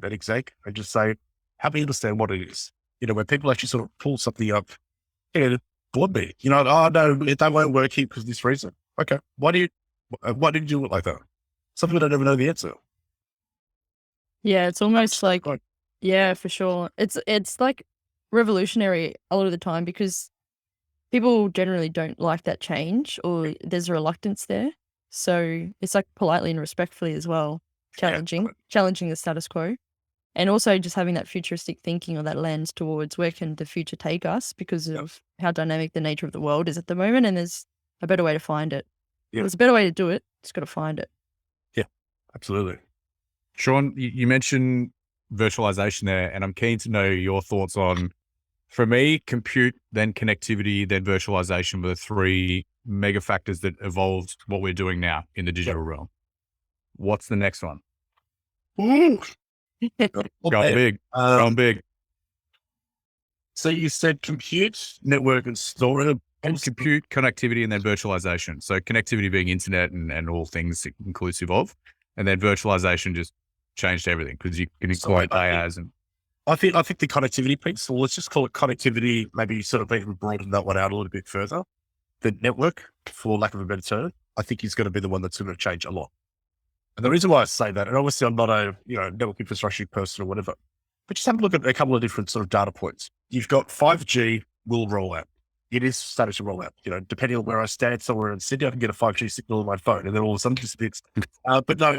exec and just say, help me understand what it is. When people actually sort of pull something up, board me, oh no, that won't work here because of this reason. Okay. Why did you do it like that? Something I don't even know the answer. Yeah, it's almost like, yeah, for sure. It's like revolutionary a lot of the time because people generally don't like that change or there's a reluctance there. So it's like politely and respectfully as well, challenging the status quo. And also just having that futuristic thinking or that lens towards where can the future take us because of how dynamic the nature of the world is at the moment. And there's a better way to find it. There's a better way to do it. Just got to find it. Yeah, absolutely. Sean, you mentioned virtualization there, and I'm keen to know your thoughts on, for me, compute, then connectivity, then virtualization were the three mega factors that evolved what we're doing now in the digital realm. What's the next one? Going big. Going big. So you said compute, network, and storage. And compute, connectivity, and then virtualization. So connectivity being internet and all things inclusive of, and then virtualization just changed everything because you can include AIs and. I think the connectivity piece. So let's just call it connectivity. Maybe sort of even broaden that one out a little bit further. The network, for lack of a better term, I think is going to be the one that's going to change a lot. And the reason why I say that, and obviously I'm not a network infrastructure person or whatever, but just have a look at a couple of different sort of data points. You've got 5G will roll out. It is starting to roll out. Depending on where I stand somewhere in Sydney, I can get a 5G signal on my phone, and then all of a sudden disappears. But no,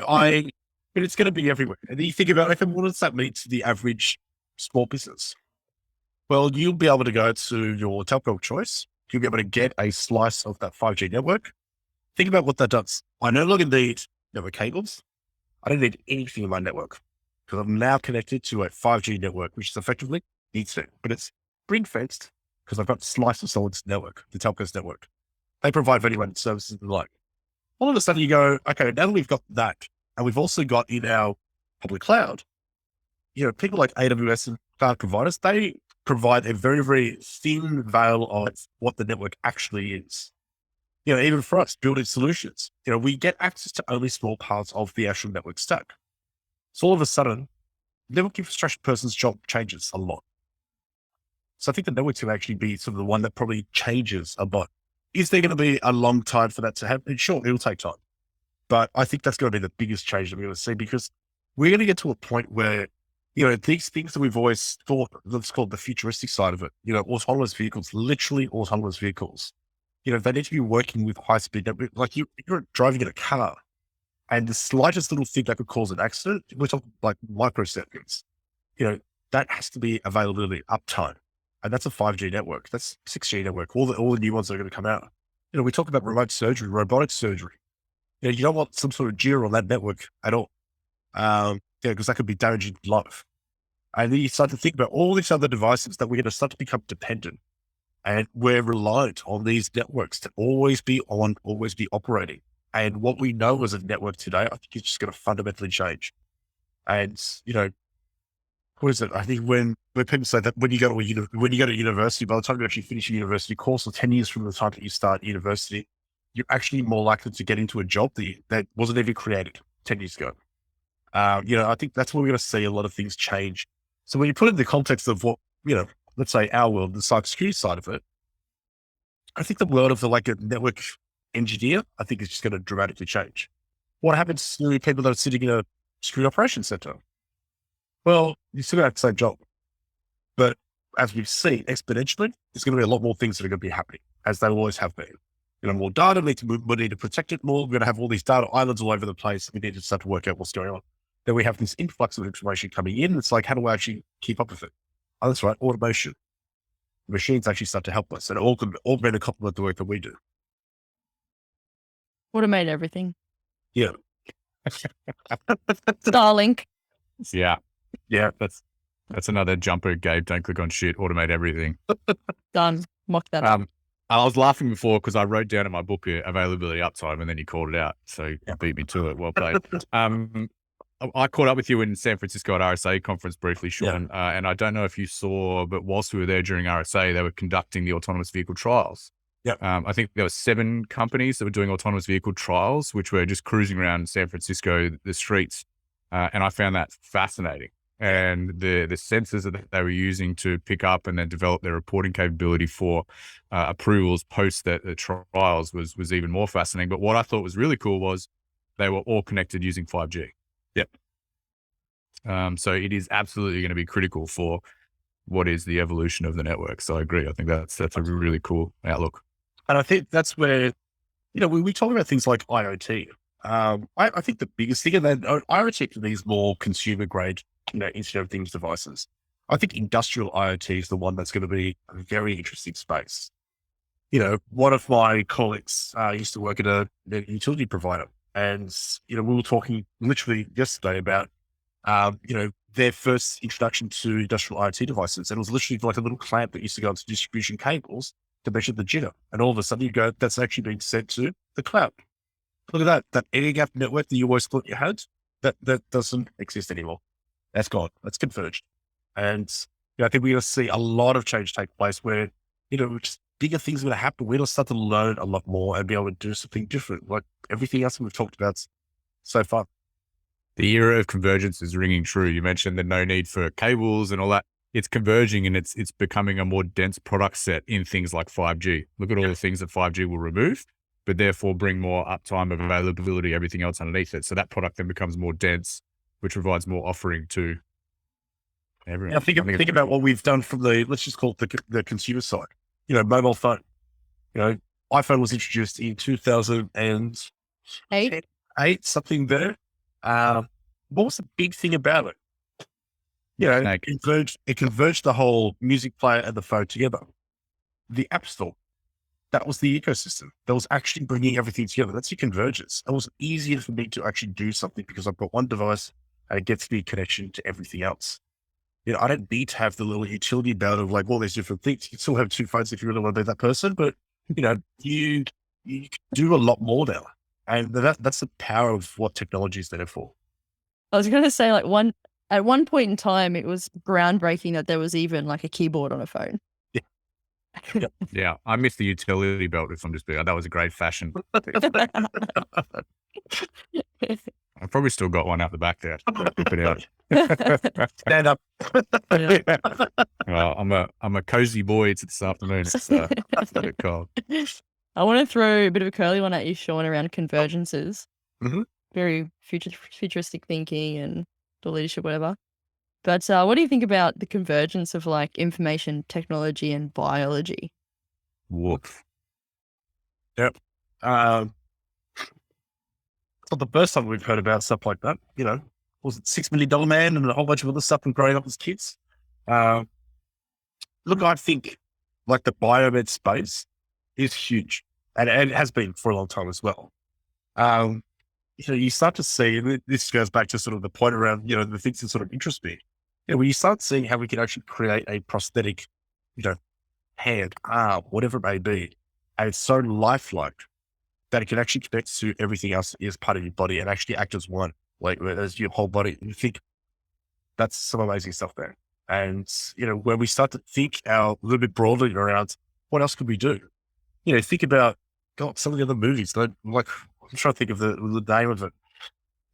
but it's going to be everywhere. And then you think about, okay, what does that mean to the average small business? Well, you'll be able to go to your telco of choice. You'll be able to get a slice of that 5G network. Think about what that does. I no longer need network cables. I don't need anything in my network because I'm now connected to a 5G network, which is effectively Ethernet, but it's ring fenced because I've got a slice of someone's network, the telco's network. They provide value-added services and the like. All of a sudden you go, okay, now that we've got that, and we've also got in our public cloud, people like AWS and cloud providers, they provide a very, very thin veil of what the network actually is. Even for us building solutions, we get access to only small parts of the actual network stack. So all of a sudden, network infrastructure person's job changes a lot. So I think the network's going to actually be sort of the one that probably changes a lot. Is there going to be a long time for that to happen? Sure, it'll take time. But I think that's going to be the biggest change that we're going to see, because we're going to get to a point where, these things that we've always thought, let's call it the futuristic side of it, autonomous vehicles, literally autonomous vehicles, they need to be working with high speed network. Like you're driving in a car and the slightest little thing that could cause an accident, we're talking like microseconds, that has to be availability uptime. And that's a 5G network. That's 6G network. All the new ones that are going to come out. We talk about remote surgery, robotic surgery. You don't want some sort of gear on that network at all. Because that could be damaging life. And then you start to think about all these other devices that we're going to start to become dependent. And we're reliant on these networks to always be on, always be operating. And what we know as a network today, I think it's just going to fundamentally change. And, what is it? I think when people say that when you go to university, by the time you actually finish a university course, or 10 years from the time that you start university, you're actually more likely to get into a job that wasn't even created 10 years ago. I think that's where we're going to see a lot of things change. So when you put it in the context of what, let's say our world, the cybersecurity side of it, I think the world of a network engineer, I think is just going to dramatically change. What happens to people that are sitting in a security operations center? Well, you're still going to have the same job. But as we've seen exponentially, there's going to be a lot more things that are going to be happening, as they always have been. More data, we need to protect it more. We're going to have all these data islands all over the place. We need to start to work out what's going on. Then we have this influx of information coming in. It's like, how do I actually keep up with it? Oh, that's right. Automation. Machines actually start to help us and augment and complement the work that we do. Automate everything. Yeah. Starlink. Yeah. Yeah. That's another jumper, Gabe. Don't click on shit. Automate everything. Done. Mock that up. I was laughing before because I wrote down in my book availability uptime, and then you called it out. So you beat me to it. Well played. I caught up with you in San Francisco at RSA conference briefly, Sean, and I don't know if you saw, but whilst we were there during RSA, they were conducting the autonomous vehicle trials. Yep. I think there were 7 companies that were doing autonomous vehicle trials, which were just cruising around San Francisco, the streets. And I found that fascinating. And the sensors that they were using to pick up and then develop their reporting capability for approvals post the trials was even more fascinating. But what I thought was really cool was they were all connected using 5G. Yep. So it is absolutely going to be critical for what is the evolution of the network. So I agree. I think that's a really cool outlook. And I think that's where, when we talk about things like IoT, I think the biggest thing, and then IoT for these more consumer grade, Internet of Things devices. I think industrial IoT is the one that's going to be a very interesting space. One of my colleagues used to work at a utility provider, and, we were talking literally yesterday about, their first introduction to industrial IoT devices. And it was literally like a little clamp that used to go into distribution cables to measure the jitter. And all of a sudden you go, that's actually being sent to the cloud. Look at that air gap network that you always thought you had, that doesn't exist anymore. That's gone. That's converged. And I think we're going to see a lot of change take place where, just bigger things are going to happen. We're going to start to learn a lot more and be able to do something different, like everything else we've talked about so far. The era of convergence is ringing true. You mentioned the no need for cables and all that. It's converging and it's becoming a more dense product set in things like 5G. Look at all the things that 5G will remove, but therefore bring more uptime, availability, everything else underneath it. So that product then becomes more dense, which provides more offering to everyone. Yeah, think about what we've done from let's just call it the consumer side. Mobile phone. iPhone was introduced in 2008, something there. what was the big thing about it? You know, Snake. it converged the whole music player and the phone together. The App Store, that was the ecosystem. That was actually bringing everything together. That's your convergence. It was easier for me to actually do something because I've got one device and it gets me a connection to everything else. You know, I don't need to have the little utility belt of like all these different things. You can still have two phones if you really want to be that person, but you know, you can do a lot more now. And that's the power of what technology is there for. I was going to say, like, at one point in time, it was groundbreaking that there was even like a keyboard on a phone. Yeah, I missed the utility belt. If I'm just being, that was a great fashion. I've probably still got one out the back there. Whip it out. Stand up. Well, I'm a cozy boy. It's this afternoon. It's a bit cold. I want to throw a bit of a curly one at you, Sean, around convergences. Mhm. Very futuristic thinking and the leadership, whatever. But what do you think about the convergence of like information technology and biology? Woof. Yep. It's not the first time we've heard about stuff like that. You know, was it $6 Million Man and a whole bunch of other stuff from growing up as kids? Look, I think like the biomed space is huge, and it has been for a long time as well. You know, you start to see, and this goes back to sort of the point around, you know, the things that sort of interest me. You know, when you start seeing how we can actually create a prosthetic, you know, hand, arm, whatever it may be, and it's so lifelike that it can actually connect to everything else that is part of your body and actually act as one, like as your whole body. You think that's some amazing stuff there. And, you know, when we start to think a little bit broadly around what else could we do? You know, think about, God, some of the other movies, like, I'm trying to think of the name of it.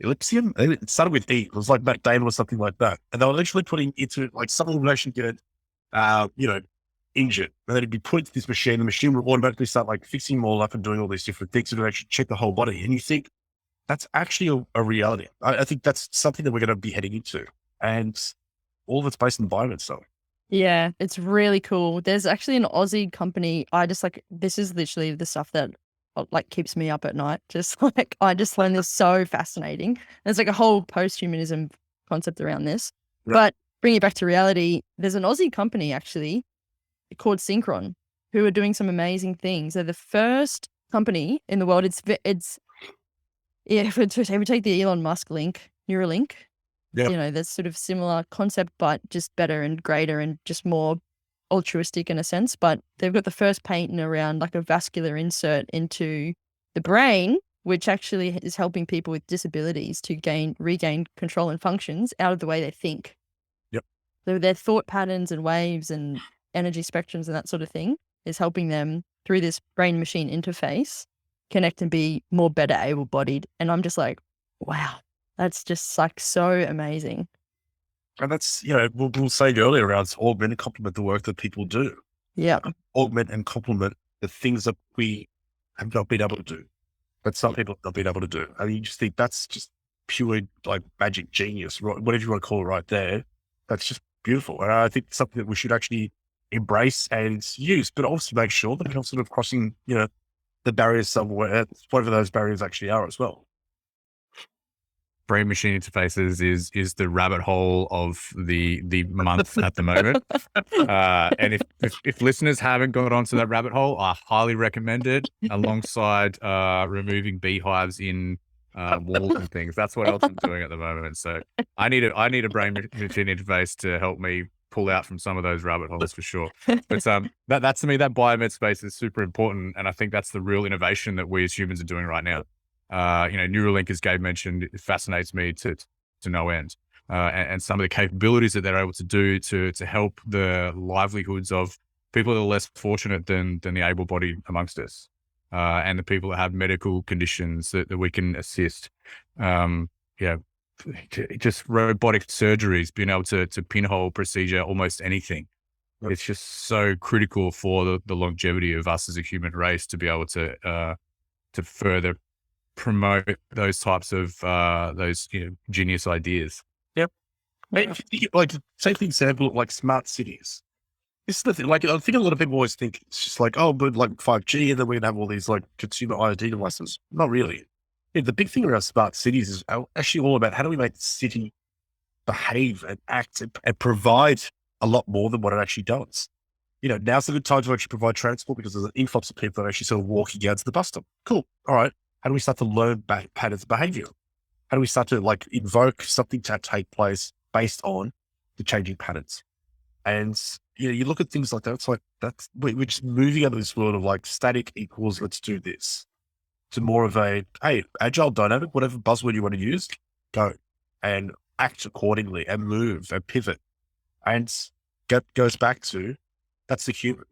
Elysium? It started with E. It was like Matt Damon or something like that. And they were literally putting into like someone would actually get, you know, injured. And then it'd be put into this machine. The machine would automatically start like fixing them all up and doing all these different things to actually check the whole body. And you think that's actually a reality. I think that's something that we're going to be heading into. And all of it's based on the biomed stuff. Yeah, it's really cool. There's actually an Aussie company. I just like, this is literally the stuff that like keeps me up at night. Just like, I just find this so fascinating. There's like a whole post-humanism concept around this. Right. But bring it back to reality, there's an Aussie company actually called Synchron who are doing some amazing things. They're the first company in the world. It's yeah, if we take the Elon Musk link, Neuralink, Yep. you know, there's sort of similar concept, but just better and greater and just more altruistic in a sense. But they've got the first patent around like a vascular insert into the brain, which actually is helping people with disabilities to regain control and functions out of the way they think. Yep. So their thought patterns and waves and energy spectrums and that sort of thing is helping them through this brain machine interface connect and be more better able-bodied. And I'm just like, wow, that's just like so amazing. And that's, you know, we'll say earlier around it's augment and complement the work that people do. Yeah. Augment and complement the things that we have not been able to do, but some people have not been able to do. And you just think that's just pure like magic genius, right? Whatever you want to call it right there. That's just beautiful. And I think it's something that we should actually embrace and use, but also make sure that we're not sort of crossing, you know, the barriers somewhere, whatever those barriers actually are as well. Brain machine interfaces is the rabbit hole of the month at the moment. And if listeners haven't got onto that rabbit hole, I highly recommend it alongside removing beehives in walls and things. That's what else I'm doing at the moment. So I need a brain machine interface to help me pull out from some of those rabbit holes for sure. But that to me, that biomed space is super important. And I think that's the real innovation that we as humans are doing right now. You know, Neuralink, as Gabe mentioned, it fascinates me to no end. And some of the capabilities that they're able to do to help the livelihoods of people that are less fortunate than the able-bodied amongst us, and the people that have medical conditions that we can assist. Yeah, just robotic surgeries, being able to pinhole procedure almost anything. Yep. It's just so critical for the longevity of us as a human race to be able to further promote those types of those, you know, genius ideas. Yep. If you think, like, take the example of like smart cities. This is the thing. Like, I think a lot of people always think it's just like, oh, but like 5G, and then we're gonna have all these like consumer IoT devices. Not really. the big thing around smart cities is actually all about how do we make the city behave and act and provide a lot more than what it actually does. Now's a good time to actually provide transport because there's an influx of people that are actually sort of walking out to the bus stop. Cool. All right. How do we start to learn patterns of behavior? How do we start to invoke something to take place based on the changing patterns? And, you look at things like that. It's like, we're just moving out of this world of static equals, let's do this, to more of a, hey, agile, dynamic, whatever buzzword you want to use, go and act accordingly and move and pivot. And goes back to, that's the human.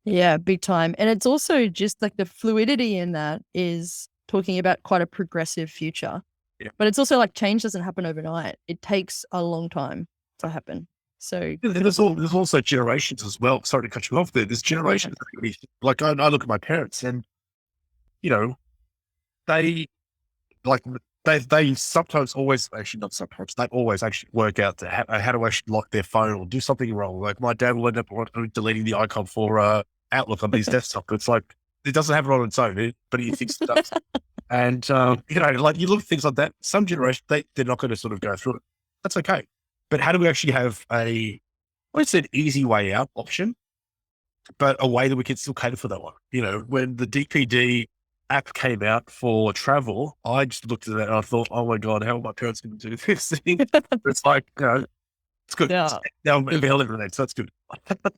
Yeah, big time. And it's also just the fluidity in that is talking about quite a progressive future. Yeah. But it's also change doesn't happen overnight. It takes a long time to happen. So there's also generations as well. Sorry to cut you off there. There's generations. I look at my parents and, they they sometimes always, actually not sometimes, they always actually work out how to actually lock their phone or do something wrong. My dad will end up deleting the icon for Outlook on his desktop. It's it doesn't have it on its own, but he thinks it does. And, you look at things like that, some generation, they're not going to sort of go through it. That's okay. But how do we actually have I won't say an easy way out option, but a way that we can still cater for that one? When the DPD app came out for travel, I just looked at that and I thought, oh my God, how are my parents going to do this thing? It's it's good. Yeah. Now I'm available, so that's good.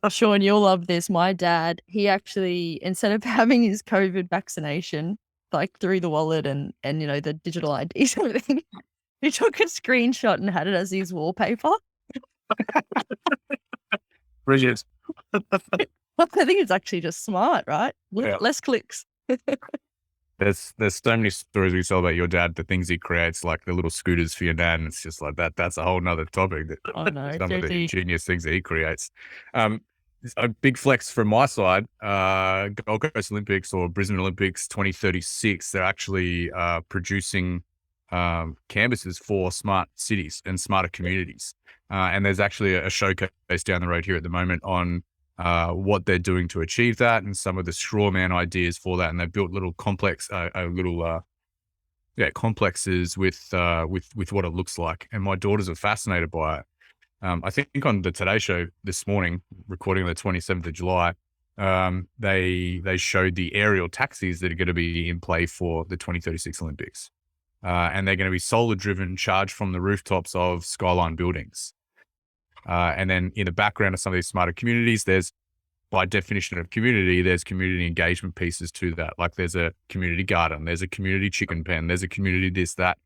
Sean, you'll love this. My dad, he actually, instead of having his COVID vaccination, through the wallet and the digital IDs and everything, he took a screenshot and had it as his wallpaper. Brilliant. I think it's actually just smart, right? Less clicks. There's so many stories we tell about your dad, the things he creates, like the little scooters for your dad, and it's just that's a whole nother topic. I know. Some of the ingenious things that he creates. A big flex from my side, Gold Coast Olympics or Brisbane Olympics 2036, they're actually producing canvases for smart cities and smarter communities. And there's actually a showcase down the road here at the moment on what they're doing to achieve that and some of the straw man ideas for that. And they've built little complexes with what it looks like. And my daughters are fascinated by it. I think on the Today Show this morning, recording on the 27th of July, they showed the aerial taxis that are going to be in play for the 2036 Olympics. And they're going to be solar driven, charged from the rooftops of skyline buildings. And then in the background of some of these smarter communities, there's, by definition of community, there's community engagement pieces to that. There's a community garden, there's a community chicken pen, there's a community this, that.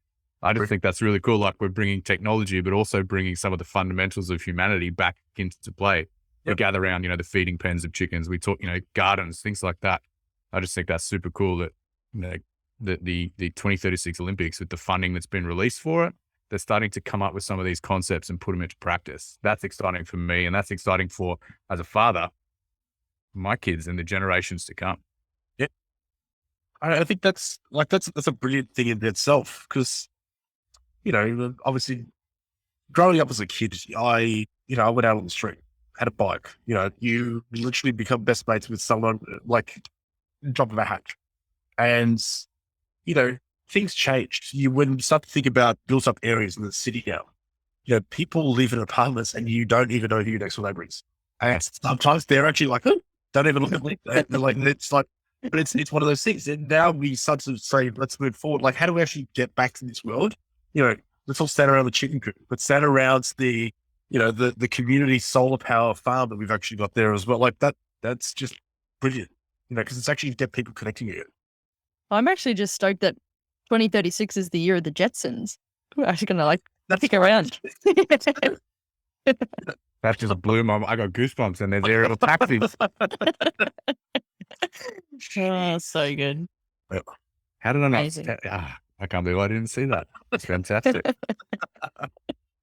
I just think that's really cool. We're bringing technology, but also bringing some of the fundamentals of humanity back into play. Yep. We gather around, the feeding pens of chickens. We talk, gardens, things like that. I just think that's super cool that, the 2036 Olympics, with the funding that's been released for it, they're starting to come up with some of these concepts and put them into practice. That's exciting for me. And that's exciting for, as a father, my kids and the generations to come. Yeah. I think that's a brilliant thing in itself, because, obviously growing up as a kid, I went out on the street, had a bike, you literally become best mates with someone drop of a hat. And, things changed. When you start to think about built up areas in the city now, people live in apartments and you don't even know who your next door neighbor is. And sometimes they're actually don't even look at me. But it's one of those things. And now we start to say, let's move forward. How do we actually get back to this world? Let's all stand around the chicken coop. Let's stand around the community solar power farm that we've actually got there as well. That's just brilliant, because it's actually get people connecting here. I'm actually just stoked that 2036 is the year of the Jetsons. We're actually going to pick around. That just blew I got goosebumps, and there's aerial taxis. Oh, so good. How did I not? I can't believe I didn't see that. It's fantastic.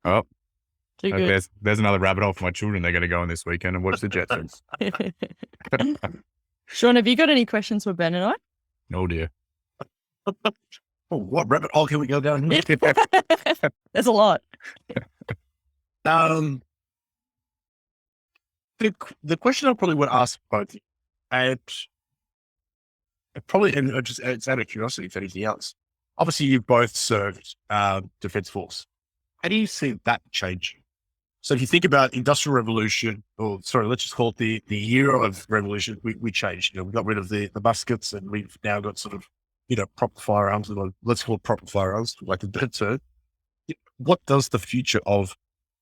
Oh, there's another rabbit hole for my children. They're going to go on this weekend and watch the Jetsons. Sean, have you got any questions for Ben and I? No, dear. Oh, what rabbit hole can we go down here? There's a lot. The question I probably would ask both, and probably, and it's out of curiosity, if anything else. Obviously, you've both served Defence Force. How do you see that change? So if you think about Industrial Revolution, or sorry, let's just call it the era of revolution, we changed. We got rid of the muskets, and we've now got sort of, proper firearms. Let's call it proper firearms, like the better term. What does the future of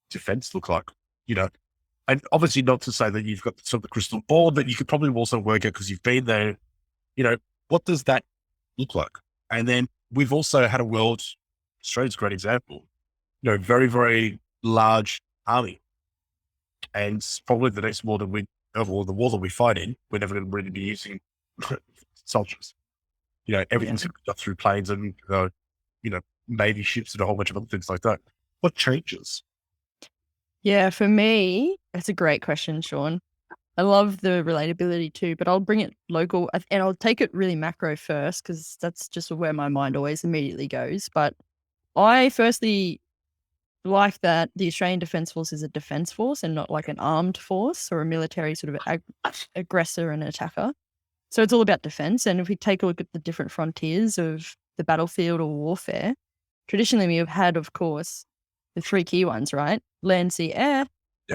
defense look like? And obviously not to say that you've got sort of the crystal ball, but you could probably also work out, because you've been there, what does that look like? And then we've also had a world, Australia's a great example, very, very large army. And probably the next war that or the war that we fight in, we're never going to really be using soldiers. Everything's got through planes and, Navy ships and a whole bunch of other things like that. What changes? Yeah, for me, that's a great question, Sean. I love the relatability too, but I'll bring it local and I'll take it really macro first, because that's just where my mind always immediately goes. But I firstly like that the Australian Defence Force is a defence force and not like an armed force or a military sort of aggressor and attacker. So it's all about defence. And if we take a look at the different frontiers of the battlefield or warfare, traditionally we have had, of course, the three key ones, right? Land, sea, air,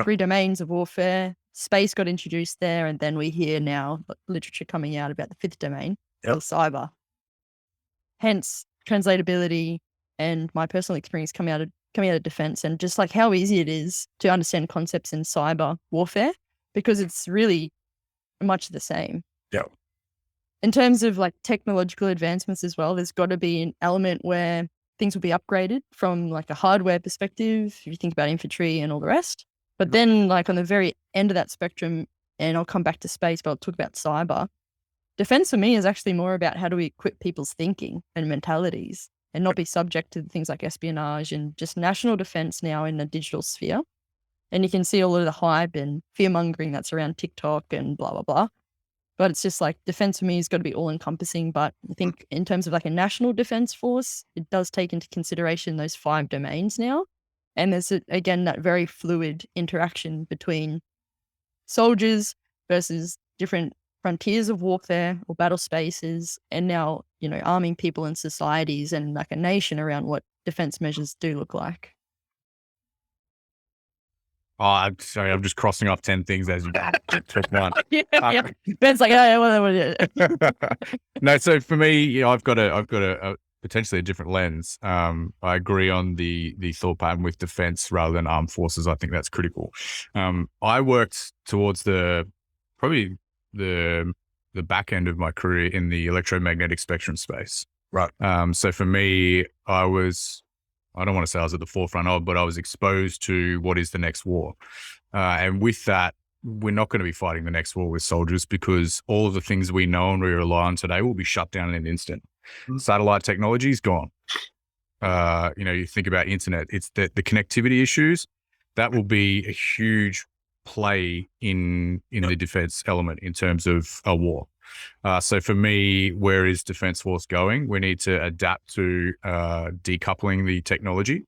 three domains of warfare. Space got introduced there, and then we hear now literature coming out about the fifth domain, cyber. Hence, translatability and my personal experience coming out of defense, and just like how easy it is to understand concepts in cyber warfare, because it's really much the same. Yeah. In terms of like technological advancements as well, there's got to be an element where things will be upgraded from like a hardware perspective, if you think about infantry and all the rest. But then like on the very end of that spectrum, and I'll come back to space, but I'll talk about cyber. Defense for me is actually more about how do we equip people's thinking and mentalities and not be subject to things like espionage and just national defense now in the digital sphere. And you can see all of the hype and fear mongering that's around TikTok and blah, blah, blah. But it's just like defense for me has got to be all encompassing. But I think in terms of like a national defense force, it does take into consideration those 5 domains now. And there's, again, that very fluid interaction between soldiers versus different frontiers of warfare or battle spaces, and now, arming people and societies and like a nation around what defense measures do look like. Oh, I'm sorry. I'm just crossing off 10 things as you took one. Ben's like, No, so for me, I've got a potentially a different lens. I agree on the thought pattern with defense rather than armed forces. I think that's critical. I worked towards probably the back end of my career in the electromagnetic spectrum space. Right. So for me, I don't want to say I was at the forefront of, but I was exposed to what is the next war. And with that, we're not going to be fighting the next war with soldiers, because all of the things we know and we rely on today will be shut down in an instant. Satellite technology is gone. You think about internet, it's the connectivity issues that will be a huge play in the defense element in terms of a war. So for me, where is Defense Force going? We need to adapt to decoupling the technology.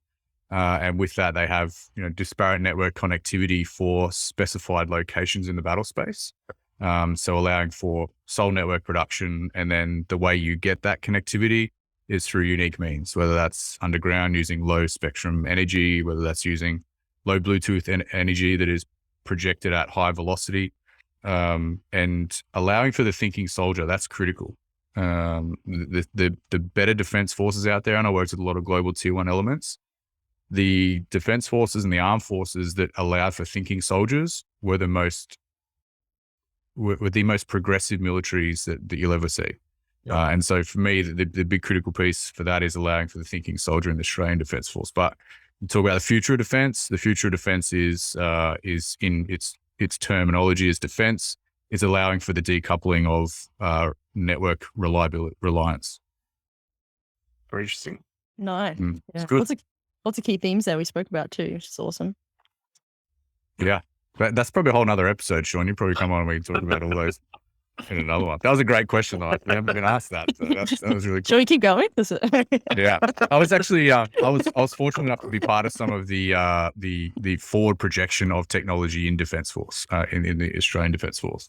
And with that, they have, disparate network connectivity for specified locations in the battle space. So allowing for sole network production, and then the way you get that connectivity is through unique means, whether that's underground using low spectrum energy, whether that's using low Bluetooth energy that is projected at high velocity, and allowing for the thinking soldier. That's critical. The better defense forces out there, and I worked with a lot of global tier 1 elements, the defense forces and the armed forces that allowed for thinking soldiers were the most progressive militaries that you'll ever see. And so for me, the big critical piece for that is allowing for the thinking soldier in the Australian Defence Force. But you talk about the future of defence. The future of defence is in its terminology as defence, is allowing for the decoupling of network reliance. Very interesting. Nice. Yeah. It's good. Lots of key themes there we spoke about too, which is awesome. Yeah. That's probably a whole nother episode, Sean. You probably come on and we can talk about all those in another one. That was a great question, though. We haven't been asked that. So that was really cool. Shall we keep going? Yeah. I was actually, I was fortunate enough to be part of some of the forward projection of technology in Defence Force, in the Australian Defence Force.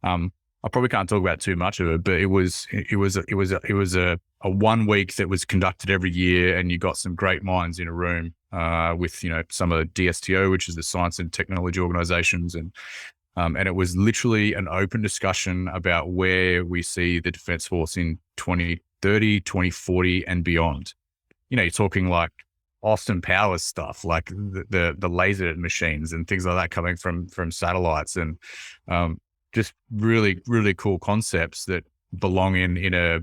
I I probably can't talk about too much of it, but it was a 1 week that was conducted every year, and you got some great minds in a room with some of the DSTO, which is the science and technology organizations, and it was literally an open discussion about where we see the Defence Force in 2030, 2040 and beyond. You're talking like Austin Powers stuff, like the laser machines and things like that coming from satellites, and just really, really cool concepts that belong in a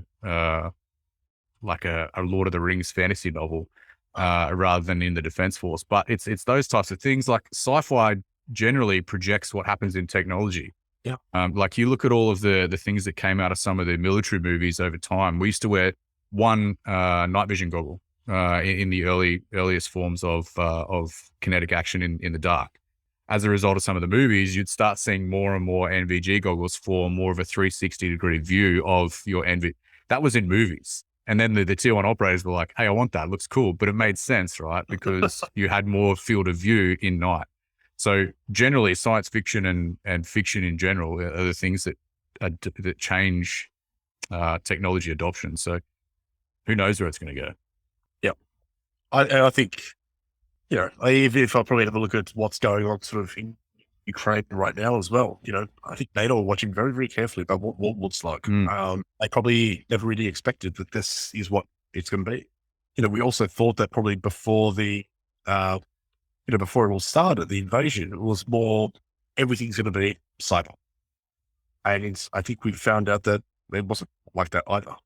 like a Lord of the Rings fantasy novel rather than in the Defence Force. But it's those types of things. Like sci-fi generally projects what happens in technology. Yeah. Like you look at all of the things that came out of some of the military movies over time. We used to wear one night vision goggle in the earliest forms of kinetic action in the dark. As a result of some of the movies, you'd start seeing more and more NVG goggles for more of a 360-degree view of your NV. That was in movies. And then the tier 1 operators were like, hey, I want that. It looks cool. But it made sense, right? Because you had more field of view in night. So generally, science fiction and fiction in general are the things that change technology adoption. So who knows where it's going to go? Yeah. I think, even if I probably have a look at what's going on sort of in Ukraine right now as well, I think NATO are watching very, very carefully about what looks like. They probably never really expected that this is what it's going to be. We also thought that probably before before it all started, the invasion, it was more, everything's going to be cyber. And I think we found out that it wasn't like that either.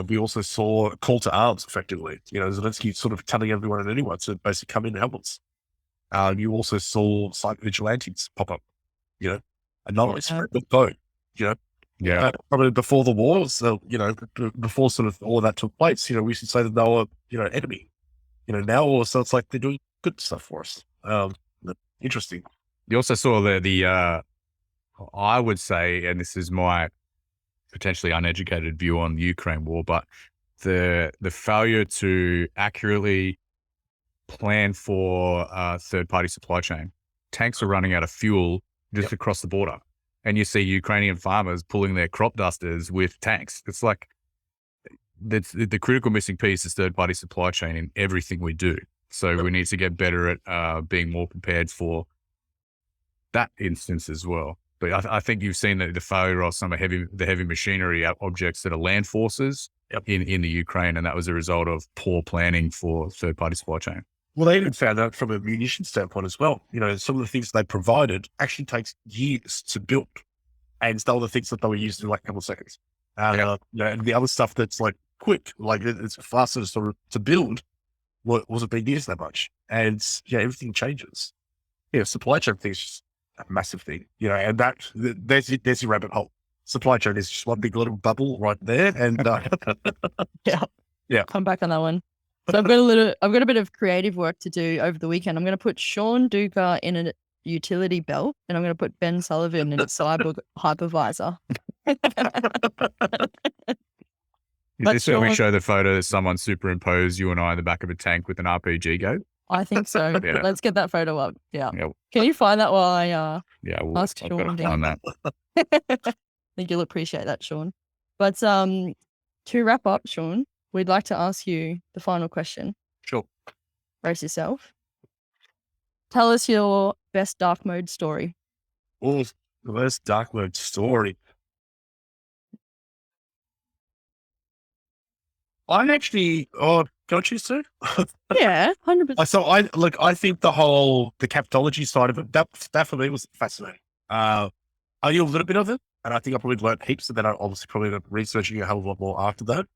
We also saw a call to arms effectively. Zelensky sort of telling everyone and anyone to basically come in and help us. You also saw cyber vigilantes pop up, anonymous, vote, Yeah. probably before the war. So, before sort of all of that took place, we should say that they were, enemy. Now also it's like they're doing good stuff for us. Interesting. You also saw the I would say, and this is my potentially uneducated view on the Ukraine war, but the failure to accurately plan for a third-party supply chain. Tanks are running out of fuel just across the border, and you see Ukrainian farmers pulling their crop dusters with tanks. It's like the critical missing piece is third-party supply chain in everything we do. So we need to get better at being more prepared for that instance as well. But I think you've seen the failure of some of the heavy machinery objects that are land forces in the Ukraine, and that was a result of poor planning for third-party supply chain. Well, they even found out from a munition standpoint as well. Some of the things they provided actually takes years to build, and some of the things that they were used in like a couple of seconds. And the other stuff that's like quick, like it's faster to build, wasn't being used that much. And everything changes. Supply chain thing is just a massive thing, and there's your rabbit hole. Supply chain is just one big little bubble right there. And come back on that one. So I've got a bit of creative work to do over the weekend. I'm going to put Sean Duca in a utility belt, and I'm going to put Ben Sullivan in a cyber hypervisor. Is this where we show the photo that someone superimposed you and I in the back of a tank with an RPG go? I think so. Yeah. Let's get that photo up. Yeah. Can you find that while I ask I've Sean? got to find that. I think you'll appreciate that, Sean. But to wrap up, Sean, we'd like to ask you the final question. Sure. Brace yourself. Tell us your best dark mode story. Oh, the best dark mode story. I'm actually, can I choose to? Yeah, 100%. So I think the Captology side of it, that for me was fascinating. I knew a little bit of it, and I think I probably learned heaps, and then I obviously probably ended up researching a hell of a lot more after that.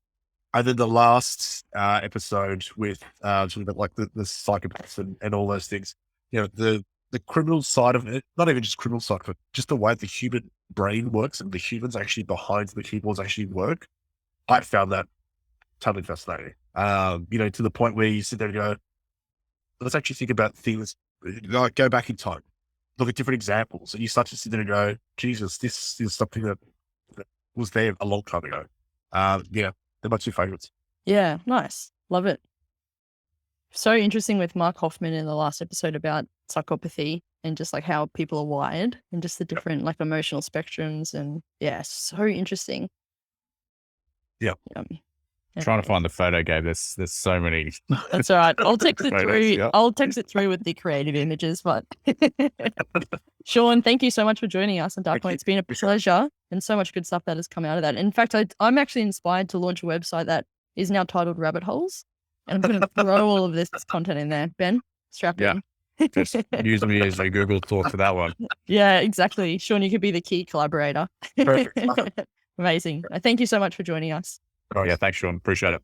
And then the last episode with sort of like the psychopaths and all those things, the criminal side of it, not even just criminal side of it, just the way the human brain works and the humans actually behind the keyboards actually work. I found that totally fascinating. To the point where you sit there and go, let's actually think about things, like go back in time, look at different examples, and you start to sit there and go, Jesus, this is something that was there a long time ago. They're my two favorites. Yeah, nice. Love it. So interesting with Mark Hoffman in the last episode about psychopathy and just like how people are wired and just the different like emotional spectrums. And yeah, so interesting. Yep. Trying to find the photo, Gabe. There's so many. That's all right. I'll text it Photos, through. yeah. I'll text it through with the creative images. But Sean, thank you so much for joining us on Dark Point. It's been a pleasure and so much good stuff that has come out of that. In fact, I'm actually inspired to launch a website that is now titled Rabbit Holes, and I'm going to throw all of this content in there. Ben, strap in. Just use me as a Google talk for that one. Yeah, exactly. Sean, you could be the key collaborator. Perfect. Amazing. Thank you so much for joining us. Oh yeah, thanks, Sean. Appreciate it.